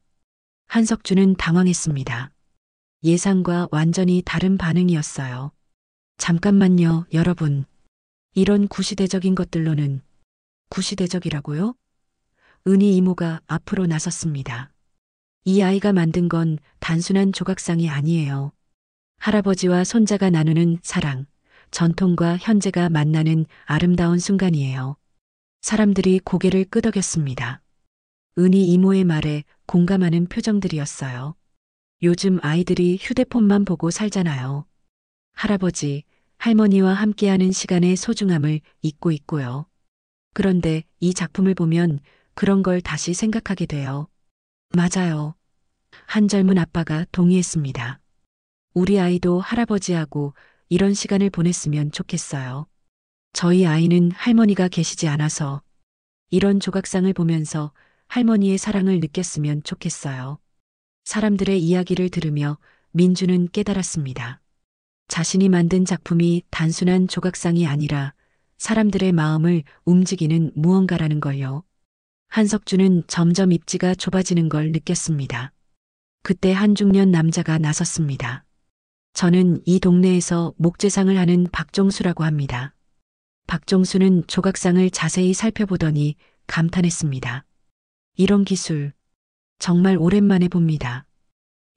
한석주는 당황했습니다. 예상과 완전히 다른 반응이었어요. 잠깐만요, 여러분. 이런 구시대적인 것들로는. 구시대적이라고요? 은희 이모가 앞으로 나섰습니다. 이 아이가 만든 건 단순한 조각상이 아니에요. 할아버지와 손자가 나누는 사랑, 전통과 현재가 만나는 아름다운 순간이에요. 사람들이 고개를 끄덕였습니다. 은희 이모의 말에 공감하는 표정들이었어요. 요즘 아이들이 휴대폰만 보고 살잖아요. 할아버지, 할머니와 함께하는 시간의 소중함을 잊고 있고요. 그런데 이 작품을 보면 그런 걸 다시 생각하게 돼요. 맞아요. 한 젊은 아빠가 동의했습니다. 우리 아이도 할아버지하고 이런 시간을 보냈으면 좋겠어요. 저희 아이는 할머니가 계시지 않아서 이런 조각상을 보면서 할머니의 사랑을 느꼈으면 좋겠어요. 사람들의 이야기를 들으며 민주는 깨달았습니다. 자신이 만든 작품이 단순한 조각상이 아니라 사람들의 마음을 움직이는 무언가라는 걸요. 한석주는 점점 입지가 좁아지는 걸 느꼈습니다. 그때 한 중년 남자가 나섰습니다. 저는 이 동네에서 목재상을 하는 박종수라고 합니다. 박종수는 조각상을 자세히 살펴보더니 감탄했습니다. 이런 기술, 정말 오랜만에 봅니다.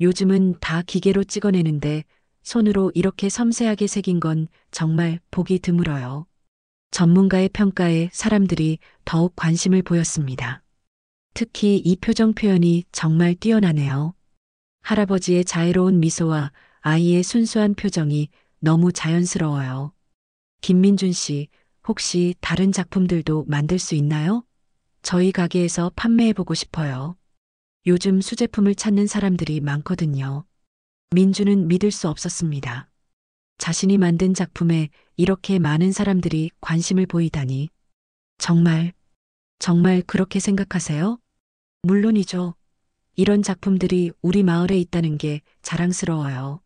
요즘은 다 기계로 찍어내는데 손으로 이렇게 섬세하게 새긴 건 정말 보기 드물어요. 전문가의 평가에 사람들이 더욱 관심을 보였습니다. 특히 이 표정 표현이 정말 뛰어나네요. 할아버지의 자애로운 미소와 아이의 순수한 표정이 너무 자연스러워요. 김민준 씨, 혹시 다른 작품들도 만들 수 있나요? 저희 가게에서 판매해보고 싶어요. 요즘 수제품을 찾는 사람들이 많거든요. 민주는 믿을 수 없었습니다. 자신이 만든 작품에 이렇게 많은 사람들이 관심을 보이다니. 정말 그렇게 생각하세요? 물론이죠. 이런 작품들이 우리 마을에 있다는 게 자랑스러워요.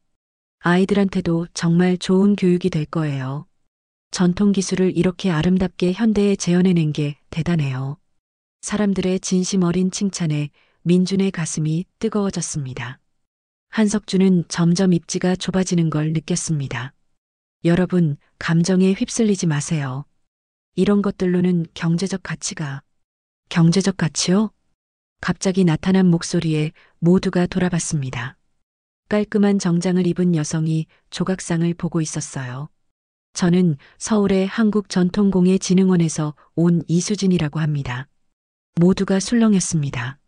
아이들한테도 정말 좋은 교육이 될 거예요. 전통 기술을 이렇게 아름답게 현대에 재현해낸 게 대단해요. 사람들의 진심 어린 칭찬에 민준의 가슴이 뜨거워졌습니다. 한석주는 점점 입지가 좁아지는 걸 느꼈습니다. 여러분, 감정에 휩쓸리지 마세요. 이런 것들로는 경제적 가치요? 갑자기 나타난 목소리에 모두가 돌아봤습니다. 깔끔한 정장을 입은 여성이 조각상을 보고 있었어요. 저는 서울의 한국전통공예진흥원에서 온 이수진이라고 합니다. 모두가 술렁였습니다.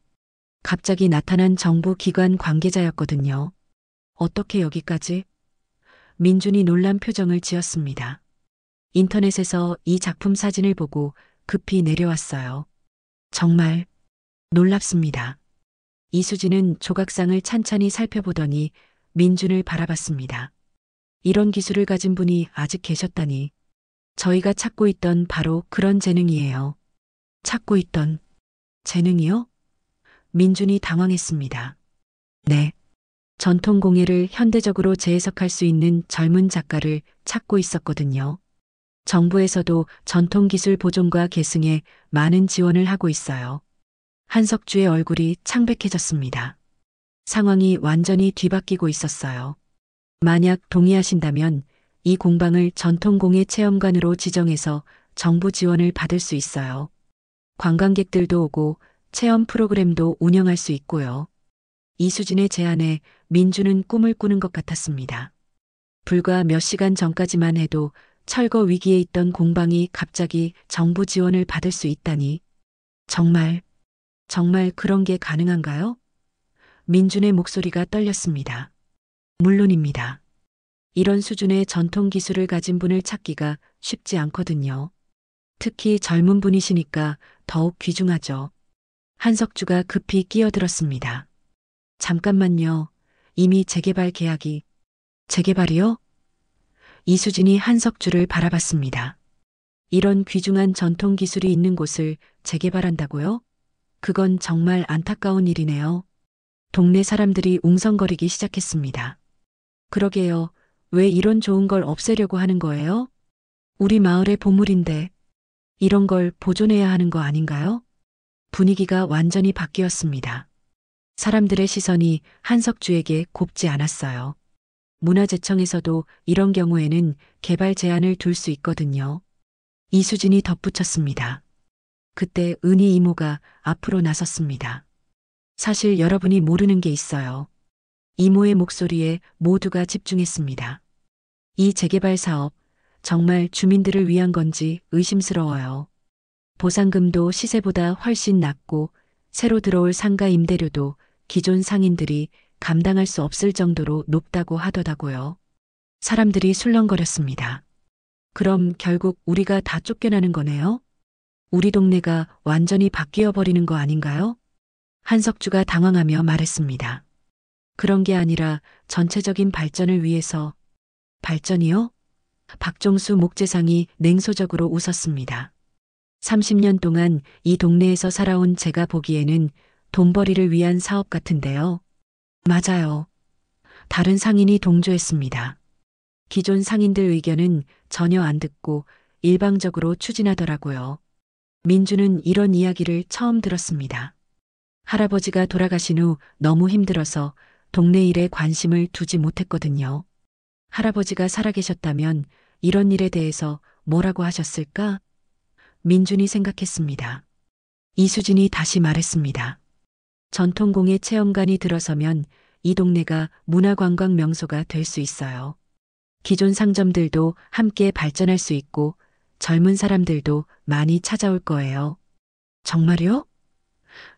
갑자기 나타난 정부 기관 관계자였거든요. 어떻게 여기까지? 민준이 놀란 표정을 지었습니다. 인터넷에서 이 작품 사진을 보고 급히 내려왔어요. 정말 놀랍습니다. 이수진은 조각상을 찬찬히 살펴보더니 민준을 바라봤습니다. 이런 기술을 가진 분이 아직 계셨다니. 저희가 찾고 있던 바로 그런 재능이에요. 찾고 있던 재능이요? 민준이 당황했습니다. 네. 전통공예를 현대적으로 재해석할 수 있는 젊은 작가를 찾고 있었거든요. 정부에서도 전통기술 보존과 계승에 많은 지원을 하고 있어요. 한석주의 얼굴이 창백해졌습니다. 상황이 완전히 뒤바뀌고 있었어요. 만약 동의하신다면 이 공방을 전통공예 체험관으로 지정해서 정부 지원을 받을 수 있어요. 관광객들도 오고 체험 프로그램도 운영할 수 있고요. 이수진의 제안에 민주는 꿈을 꾸는 것 같았습니다. 불과 몇 시간 전까지만 해도 철거 위기에 있던 공방이 갑자기 정부 지원을 받을 수 있다니. 정말 그런 게 가능한가요? 민준의 목소리가 떨렸습니다. 물론입니다. 이런 수준의 전통 기술을 가진 분을 찾기가 쉽지 않거든요. 특히 젊은 분이시니까 더욱 귀중하죠. 한석주가 급히 끼어들었습니다. 잠깐만요. 이미 재개발 계약이. 재개발이요? 이수진이 한석주를 바라봤습니다. 이런 귀중한 전통 기술이 있는 곳을 재개발한다고요? 그건 정말 안타까운 일이네요. 동네 사람들이 웅성거리기 시작했습니다. 그러게요. 왜 이런 좋은 걸 없애려고 하는 거예요? 우리 마을의 보물인데 이런 걸 보존해야 하는 거 아닌가요? 분위기가 완전히 바뀌었습니다. 사람들의 시선이 한석주에게 곱지 않았어요. 문화재청에서도 이런 경우에는 개발 제한을 둘 수 있거든요. 이수진이 덧붙였습니다. 그때 은희 이모가 앞으로 나섰습니다. 사실 여러분이 모르는 게 있어요. 이모의 목소리에 모두가 집중했습니다. 이 재개발 사업 정말 주민들을 위한 건지 의심스러워요. 보상금도 시세보다 훨씬 낮고 새로 들어올 상가 임대료도 기존 상인들이 감당할 수 없을 정도로 높다고 하더라고요. 사람들이 술렁거렸습니다. 그럼 결국 우리가 다 쫓겨나는 거네요? 우리 동네가 완전히 바뀌어 버리는 거 아닌가요? 한석주가 당황하며 말했습니다. 그런 게 아니라 전체적인 발전을 위해서. 발전이요? 박종수 목재상이 냉소적으로 웃었습니다. 30년 동안 이 동네에서 살아온 제가 보기에는 돈벌이를 위한 사업 같은데요. 맞아요. 다른 상인이 동조했습니다. 기존 상인들 의견은 전혀 안 듣고 일방적으로 추진하더라고요. 민주는 이런 이야기를 처음 들었습니다. 할아버지가 돌아가신 후 너무 힘들어서 동네 일에 관심을 두지 못했거든요. 할아버지가 살아계셨다면 이런 일에 대해서 뭐라고 하셨을까? 민준이 생각했습니다. 이수진이 다시 말했습니다. 전통공예 체험관이 들어서면 이 동네가 문화관광 명소가 될 수 있어요. 기존 상점들도 함께 발전할 수 있고 젊은 사람들도 많이 찾아올 거예요. 정말요?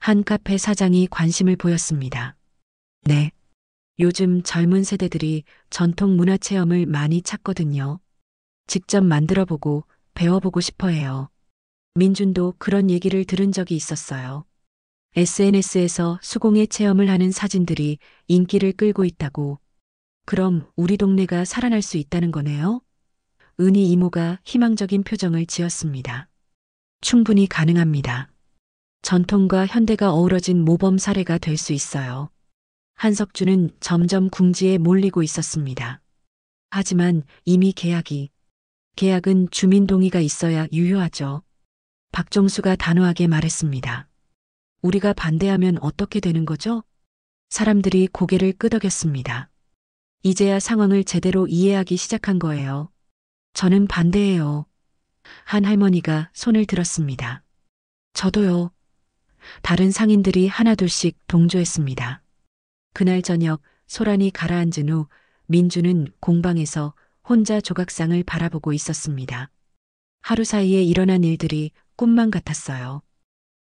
한 카페 사장이 관심을 보였습니다. 네. 요즘 젊은 세대들이 전통 문화 체험을 많이 찾거든요. 직접 만들어보고 배워보고 싶어 해요. 민준도 그런 얘기를 들은 적이 있었어요. SNS에서 수공예 체험을 하는 사진들이 인기를 끌고 있다고. 그럼 우리 동네가 살아날 수 있다는 거네요? 은희 이모가 희망적인 표정을 지었습니다. 충분히 가능합니다. 전통과 현대가 어우러진 모범 사례가 될 수 있어요. 한석주는 점점 궁지에 몰리고 있었습니다. 하지만 이미 계약은 주민 동의가 있어야 유효하죠. 박종수가 단호하게 말했습니다. 우리가 반대하면 어떻게 되는 거죠? 사람들이 고개를 끄덕였습니다. 이제야 상황을 제대로 이해하기 시작한 거예요. 저는 반대해요. 한 할머니가 손을 들었습니다. 저도요. 다른 상인들이 하나둘씩 동조했습니다. 그날 저녁 소란이 가라앉은 후 민주는 공방에서 혼자 조각상을 바라보고 있었습니다. 하루 사이에 일어난 일들이 꿈만 같았어요.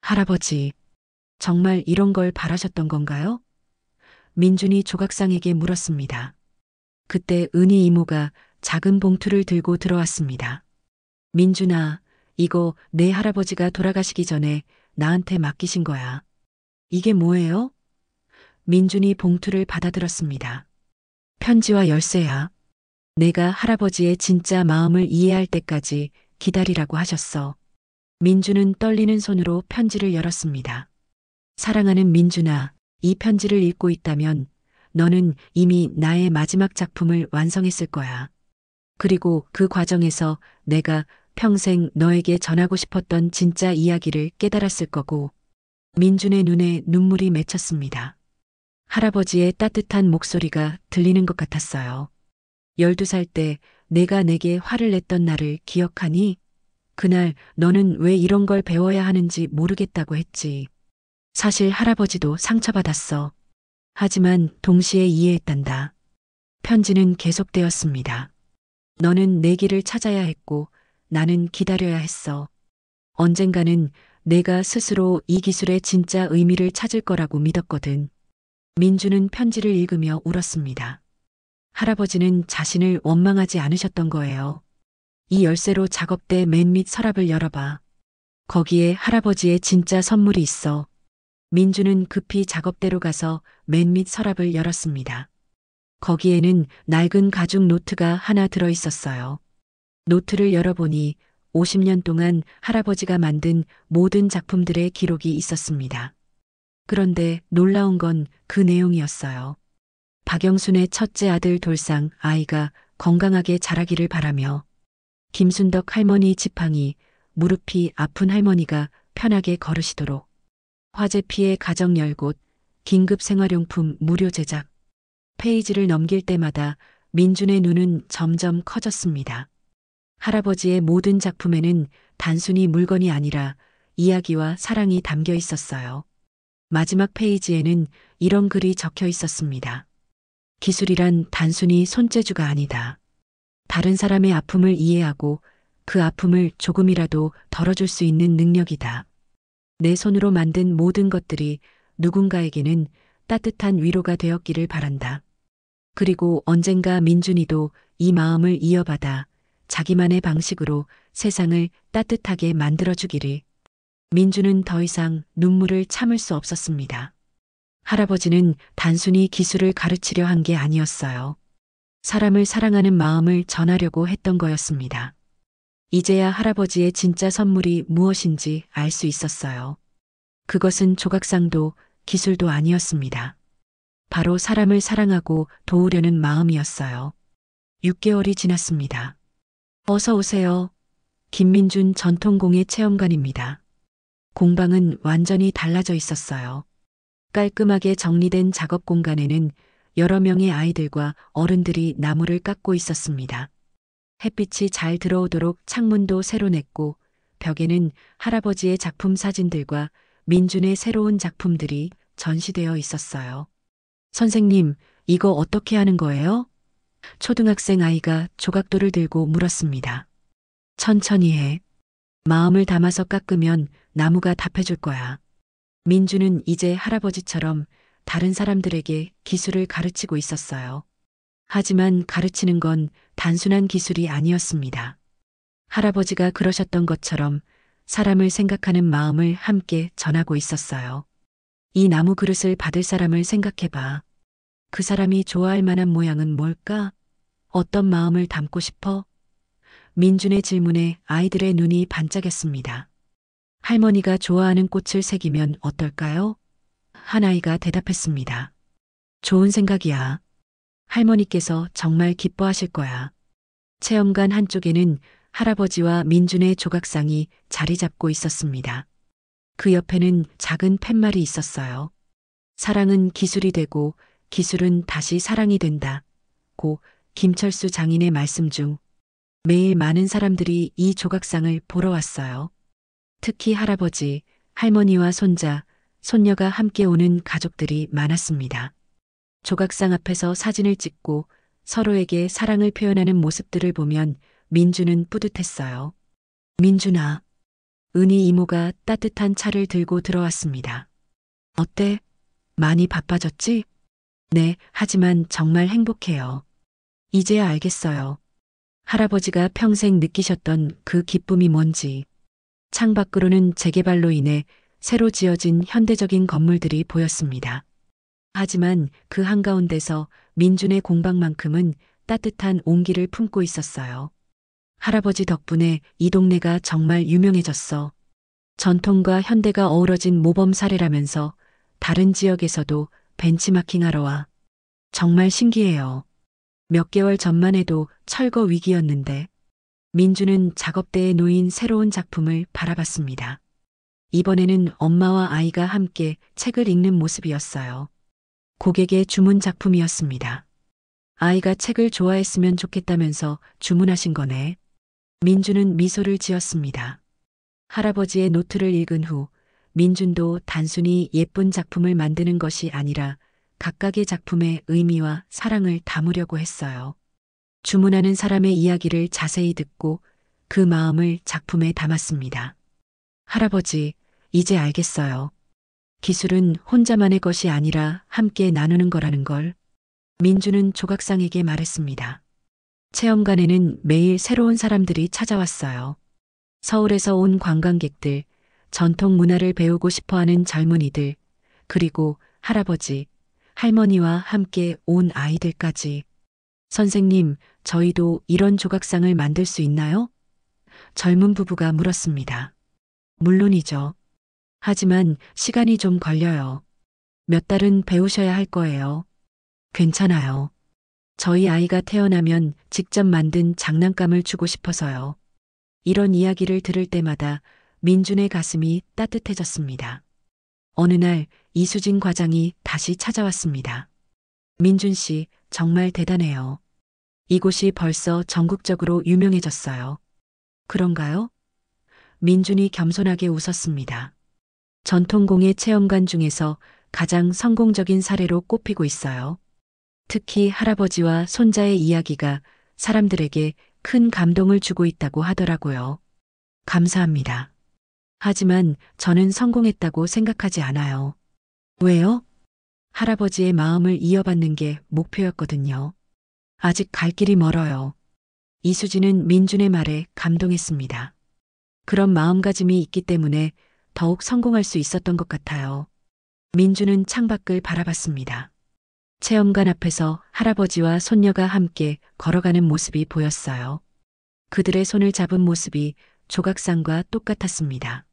할아버지, 정말 이런 걸 바라셨던 건가요? 민준이 조각상에게 물었습니다. 그때 은희 이모가 작은 봉투를 들고 들어왔습니다. 민준아, 이거 내 할아버지가 돌아가시기 전에 나한테 맡기신 거야. 이게 뭐예요? 민준이 봉투를 받아들었습니다. 편지와 열쇠야. 내가 할아버지의 진짜 마음을 이해할 때까지 기다리라고 하셨어. 민준은 떨리는 손으로 편지를 열었습니다. 사랑하는 민준아, 이 편지를 읽고 있다면 너는 이미 나의 마지막 작품을 완성했을 거야. 그리고 그 과정에서 내가 평생 너에게 전하고 싶었던 진짜 이야기를 깨달았을 거고. 민준의 눈에 눈물이 맺혔습니다. 할아버지의 따뜻한 목소리가 들리는 것 같았어요. 12살 때 내가 내게 화를 냈던 날을 기억하니? 그날 너는 왜 이런 걸 배워야 하는지 모르겠다고 했지. 사실 할아버지도 상처받았어. 하지만 동시에 이해했단다. 편지는 계속되었습니다. 너는 내 길을 찾아야 했고 나는 기다려야 했어. 언젠가는 내가 스스로 이 기술의 진짜 의미를 찾을 거라고 믿었거든. 민주는 편지를 읽으며 울었습니다. 할아버지는 자신을 원망하지 않으셨던 거예요. 이 열쇠로 작업대 맨 밑 서랍을 열어봐. 거기에 할아버지의 진짜 선물이 있어. 민주는 급히 작업대로 가서 맨 밑 서랍을 열었습니다. 거기에는 낡은 가죽 노트가 하나 들어 있었어요. 노트를 열어보니 50년 동안 할아버지가 만든 모든 작품들의 기록이 있었습니다. 그런데 놀라운 건 그 내용이었어요. 박영순의 첫째 아들 돌상 아이가 건강하게 자라기를 바라며, 김순덕 할머니 지팡이, 무릎이 아픈 할머니가 편하게 걸으시도록, 화재 피해 가정 열곳, 긴급 생활용품 무료 제작. 페이지를 넘길 때마다 민준의 눈은 점점 커졌습니다. 할아버지의 모든 작품에는 단순히 물건이 아니라 이야기와 사랑이 담겨 있었어요. 마지막 페이지에는 이런 글이 적혀 있었습니다. 기술이란 단순히 손재주가 아니다. 다른 사람의 아픔을 이해하고 그 아픔을 조금이라도 덜어줄 수 있는 능력이다. 내 손으로 만든 모든 것들이 누군가에게는 따뜻한 위로가 되었기를 바란다. 그리고 언젠가 민준이도 이 마음을 이어받아 자기만의 방식으로 세상을 따뜻하게 만들어주기를. 민준은 더 이상 눈물을 참을 수 없었습니다. 할아버지는 단순히 기술을 가르치려 한 게 아니었어요. 사람을 사랑하는 마음을 전하려고 했던 거였습니다. 이제야 할아버지의 진짜 선물이 무엇인지 알 수 있었어요. 그것은 조각상도 기술도 아니었습니다. 바로 사람을 사랑하고 도우려는 마음이었어요. 6개월이 지났습니다. 어서 오세요. 김민준 전통공예 체험관입니다. 공방은 완전히 달라져 있었어요. 깔끔하게 정리된 작업 공간에는 여러 명의 아이들과 어른들이 나무를 깎고 있었습니다. 햇빛이 잘 들어오도록 창문도 새로 냈고, 벽에는 할아버지의 작품 사진들과 민준의 새로운 작품들이 전시되어 있었어요. 선생님, 이거 어떻게 하는 거예요? 초등학생 아이가 조각도를 들고 물었습니다. 천천히 해. 마음을 담아서 깎으면 나무가 답해줄 거야. 민주는 이제 할아버지처럼 다른 사람들에게 기술을 가르치고 있었어요. 하지만 가르치는 건 단순한 기술이 아니었습니다. 할아버지가 그러셨던 것처럼 사람을 생각하는 마음을 함께 전하고 있었어요. 이 나무 그릇을 받을 사람을 생각해봐. 그 사람이 좋아할 만한 모양은 뭘까? 어떤 마음을 담고 싶어? 민준의 질문에 아이들의 눈이 반짝였습니다. 할머니가 좋아하는 꽃을 새기면 어떨까요? 한 아이가 대답했습니다. 좋은 생각이야. 할머니께서 정말 기뻐하실 거야. 체험관 한쪽에는 할아버지와 민준의 조각상이 자리 잡고 있었습니다. 그 옆에는 작은 팻말이 있었어요. 사랑은 기술이 되고 기술은 다시 사랑이 된다. 고 김철수 장인의 말씀 중 매일 많은 사람들이 이 조각상을 보러 왔어요. 특히 할아버지, 할머니와 손자, 손녀가 함께 오는 가족들이 많았습니다. 조각상 앞에서 사진을 찍고 서로에게 사랑을 표현하는 모습들을 보면 민주는 뿌듯했어요. 민준아, 은희 이모가 따뜻한 차를 들고 들어왔습니다. 어때? 많이 바빠졌지? 네, 하지만 정말 행복해요. 이제야 알겠어요. 할아버지가 평생 느끼셨던 그 기쁨이 뭔지. 창밖으로는 재개발로 인해 새로 지어진 현대적인 건물들이 보였습니다. 하지만 그 한가운데서 민준의 공방만큼은 따뜻한 온기를 품고 있었어요. 할아버지 덕분에 이 동네가 정말 유명해졌어. 전통과 현대가 어우러진 모범 사례라면서 다른 지역에서도 벤치마킹하러 와. 정말 신기해요. 몇 개월 전만 해도 철거 위기였는데 민주는 작업대에 놓인 새로운 작품을 바라봤습니다. 이번에는 엄마와 아이가 함께 책을 읽는 모습이었어요. 고객의 주문 작품이었습니다. 아이가 책을 좋아했으면 좋겠다면서 주문하신 거네. 민주는 미소를 지었습니다. 할아버지의 노트를 읽은 후 민준도 단순히 예쁜 작품을 만드는 것이 아니라 각각의 작품의 의미와 사랑을 담으려고 했어요. 주문하는 사람의 이야기를 자세히 듣고 그 마음을 작품에 담았습니다. 할아버지, 이제 알겠어요. 기술은 혼자만의 것이 아니라 함께 나누는 거라는 걸. 민주는 조각상에게 말했습니다. 체험관에는 매일 새로운 사람들이 찾아왔어요. 서울에서 온 관광객들, 전통 문화를 배우고 싶어하는 젊은이들, 그리고 할아버지, 할머니와 함께 온 아이들까지. 선생님, 저희도 이런 조각상을 만들 수 있나요? 젊은 부부가 물었습니다. 물론이죠. 하지만 시간이 좀 걸려요. 몇 달은 배우셔야 할 거예요. 괜찮아요. 저희 아이가 태어나면 직접 만든 장난감을 주고 싶어서요. 이런 이야기를 들을 때마다 민준의 가슴이 따뜻해졌습니다. 어느 날 이수진 과장이 다시 찾아왔습니다. 민준 씨, 정말 대단해요. 이곳이 벌써 전국적으로 유명해졌어요. 그런가요? 민준이 겸손하게 웃었습니다. 전통공예 체험관 중에서 가장 성공적인 사례로 꼽히고 있어요. 특히 할아버지와 손자의 이야기가 사람들에게 큰 감동을 주고 있다고 하더라고요. 감사합니다. 하지만 저는 성공했다고 생각하지 않아요. 왜요? 할아버지의 마음을 이어받는 게 목표였거든요. 아직 갈 길이 멀어요. 이수진은 민준의 말에 감동했습니다. 그런 마음가짐이 있기 때문에 더욱 성공할 수 있었던 것 같아요. 민준은 창밖을 바라봤습니다. 체험관 앞에서 할아버지와 손녀가 함께 걸어가는 모습이 보였어요. 그들의 손을 잡은 모습이 조각상과 똑같았습니다.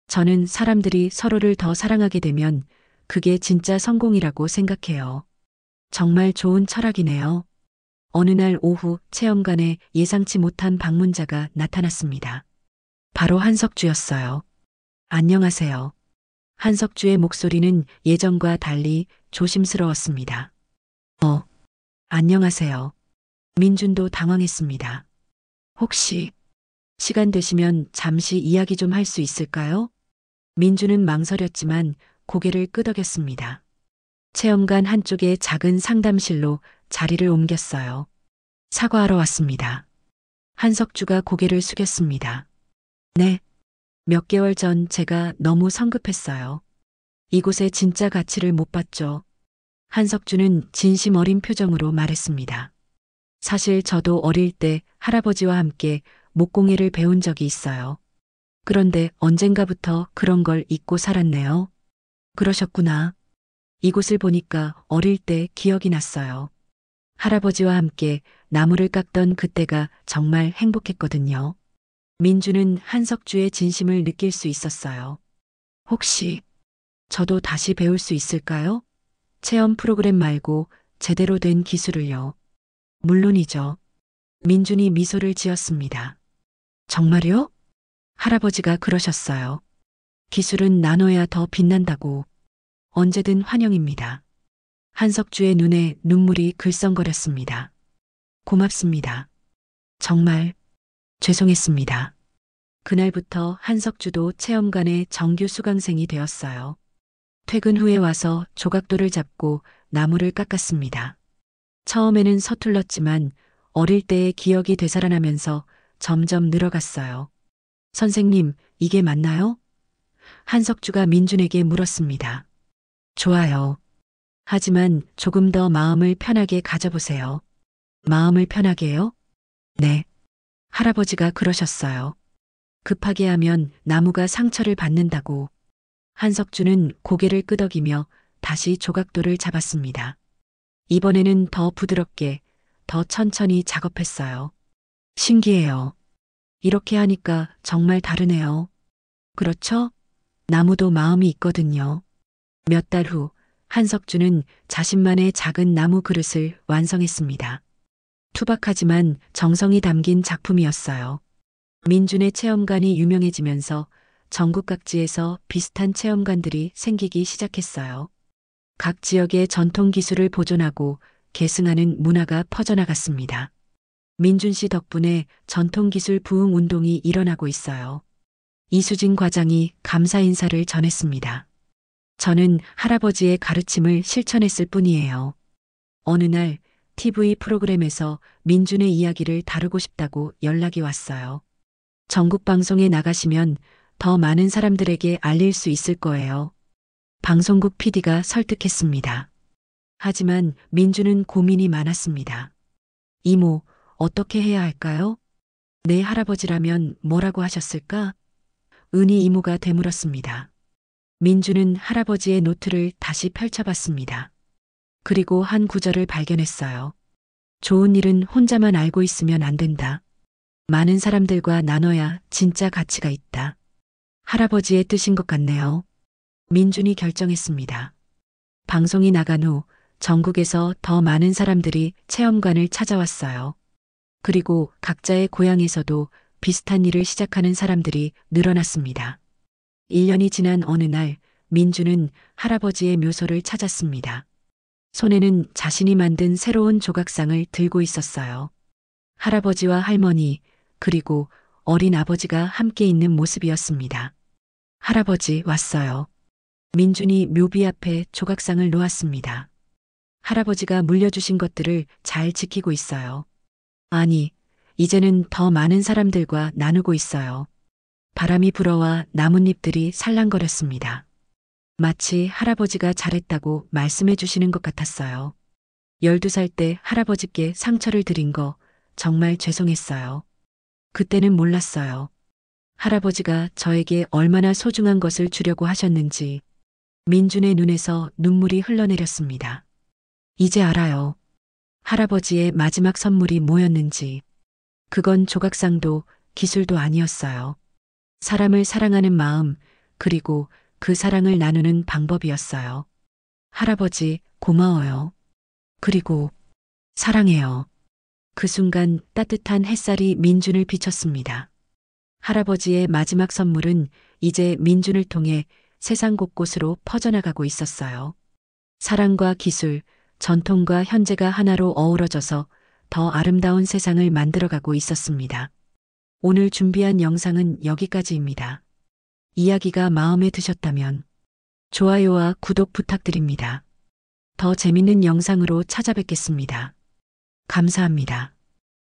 저는 사람들이 서로를 더 사랑하게 되면 그게 진짜 성공이라고 생각해요. 정말 좋은 철학이네요. 어느 날 오후 체험관에 예상치 못한 방문자가 나타났습니다. 바로 한석주였어요. 안녕하세요. 한석주의 목소리는 예전과 달리 조심스러웠습니다. 안녕하세요. 민준도 당황했습니다. 혹시 시간 되시면 잠시 이야기 좀 할 수 있을까요? 민준은 망설였지만 고개를 끄덕였습니다. 체험관 한쪽의 작은 상담실로 자리를 옮겼어요. 사과하러 왔습니다. 한석주가 고개를 숙였습니다. 네. 몇 개월 전 제가 너무 성급했어요. 이곳의 진짜 가치를 못 봤죠. 한석주는 진심 어린 표정으로 말했습니다. 사실 저도 어릴 때 할아버지와 함께 목공예를 배운 적이 있어요. 그런데 언젠가부터 그런 걸 잊고 살았네요. 그러셨구나. 이곳을 보니까 어릴 때 기억이 났어요. 할아버지와 함께 나무를 깎던 그때가 정말 행복했거든요. 민주는 한석주의 진심을 느낄 수 있었어요. 혹시 저도 다시 배울 수 있을까요? 체험 프로그램 말고 제대로 된 기술을요. 물론이죠. 민준이 미소를 지었습니다. 정말요? 할아버지가 그러셨어요. 기술은 나눠야 더 빛난다고. 언제든 환영입니다. 한석주의 눈에 눈물이 글썽거렸습니다. 고맙습니다. 정말 죄송했습니다. 그날부터 한석주도 체험관의 정규 수강생이 되었어요. 퇴근 후에 와서 조각돌을 잡고 나무를 깎았습니다. 처음에는 서툴렀지만 어릴 때의 기억이 되살아나면서 점점 늘어갔어요. 선생님, 이게 맞나요? 한석주가 민준에게 물었습니다. 좋아요. 하지만 조금 더 마음을 편하게 가져보세요. 마음을 편하게요? 네. 할아버지가 그러셨어요. 급하게 하면 나무가 상처를 받는다고. 한석주는 고개를 끄덕이며 다시 조각돌을 잡았습니다. 이번에는 더 부드럽게, 더 천천히 작업했어요. 신기해요. 이렇게 하니까 정말 다르네요. 그렇죠? 나무도 마음이 있거든요. 몇 달 후, 한석주는 자신만의 작은 나무 그릇을 완성했습니다. 투박하지만 정성이 담긴 작품이었어요. 민준의 체험관이 유명해지면서 전국 각지에서 비슷한 체험관들이 생기기 시작했어요. 각 지역의 전통 기술을 보존하고 계승하는 문화가 퍼져나갔습니다. 민준 씨 덕분에 전통 기술 부흥 운동이 일어나고 있어요. 이수진 과장이 감사 인사를 전했습니다. 저는 할아버지의 가르침을 실천했을 뿐이에요. 어느 날 TV 프로그램에서 민준의 이야기를 다루고 싶다고 연락이 왔어요. 전국 방송에 나가시면 더 많은 사람들에게 알릴 수 있을 거예요. 방송국 PD가 설득했습니다. 하지만 민준은 고민이 많았습니다. 이모, 어떻게 해야 할까요? 내 할아버지라면 뭐라고 하셨을까? 은희 이모가 되물었습니다. 민준은 할아버지의 노트를 다시 펼쳐봤습니다. 그리고 한 구절을 발견했어요. 좋은 일은 혼자만 알고 있으면 안 된다. 많은 사람들과 나눠야 진짜 가치가 있다. 할아버지의 뜻인 것 같네요. 민준이 결정했습니다. 방송이 나간 후 전국에서 더 많은 사람들이 체험관을 찾아왔어요. 그리고 각자의 고향에서도 비슷한 일을 시작하는 사람들이 늘어났습니다. 1년이 지난 어느 날 민준은 할아버지의 묘소를 찾았습니다. 손에는 자신이 만든 새로운 조각상을 들고 있었어요. 할아버지와 할머니, 그리고 어린 아버지가 함께 있는 모습이었습니다. 할아버지 왔어요. 민준이 묘비 앞에 조각상을 놓았습니다. 할아버지가 물려주신 것들을 잘 지키고 있어요. 아니, 이제는 더 많은 사람들과 나누고 있어요. 바람이 불어와 나뭇잎들이 살랑거렸습니다. 마치 할아버지가 잘했다고 말씀해 주시는 것 같았어요. 12살 때 할아버지께 상처를 드린 거 정말 죄송했어요. 그때는 몰랐어요. 할아버지가 저에게 얼마나 소중한 것을 주려고 하셨는지. 민준의 눈에서 눈물이 흘러내렸습니다. 이제 알아요. 할아버지의 마지막 선물이 뭐였는지. 그건 조각상도 기술도 아니었어요. 사람을 사랑하는 마음, 그리고 그 사랑을 나누는 방법이었어요. 할아버지, 고마워요. 그리고 사랑해요. 그 순간 따뜻한 햇살이 민준을 비췄습니다. 할아버지의 마지막 선물은 이제 민준을 통해 세상 곳곳으로 퍼져나가고 있었어요. 사랑과 기술, 전통과 현재가 하나로 어우러져서 더 아름다운 세상을 만들어가고 있었습니다. 오늘 준비한 영상은 여기까지입니다. 이야기가 마음에 드셨다면 좋아요와 구독 부탁드립니다. 더 재밌는 영상으로 찾아뵙겠습니다. 감사합니다.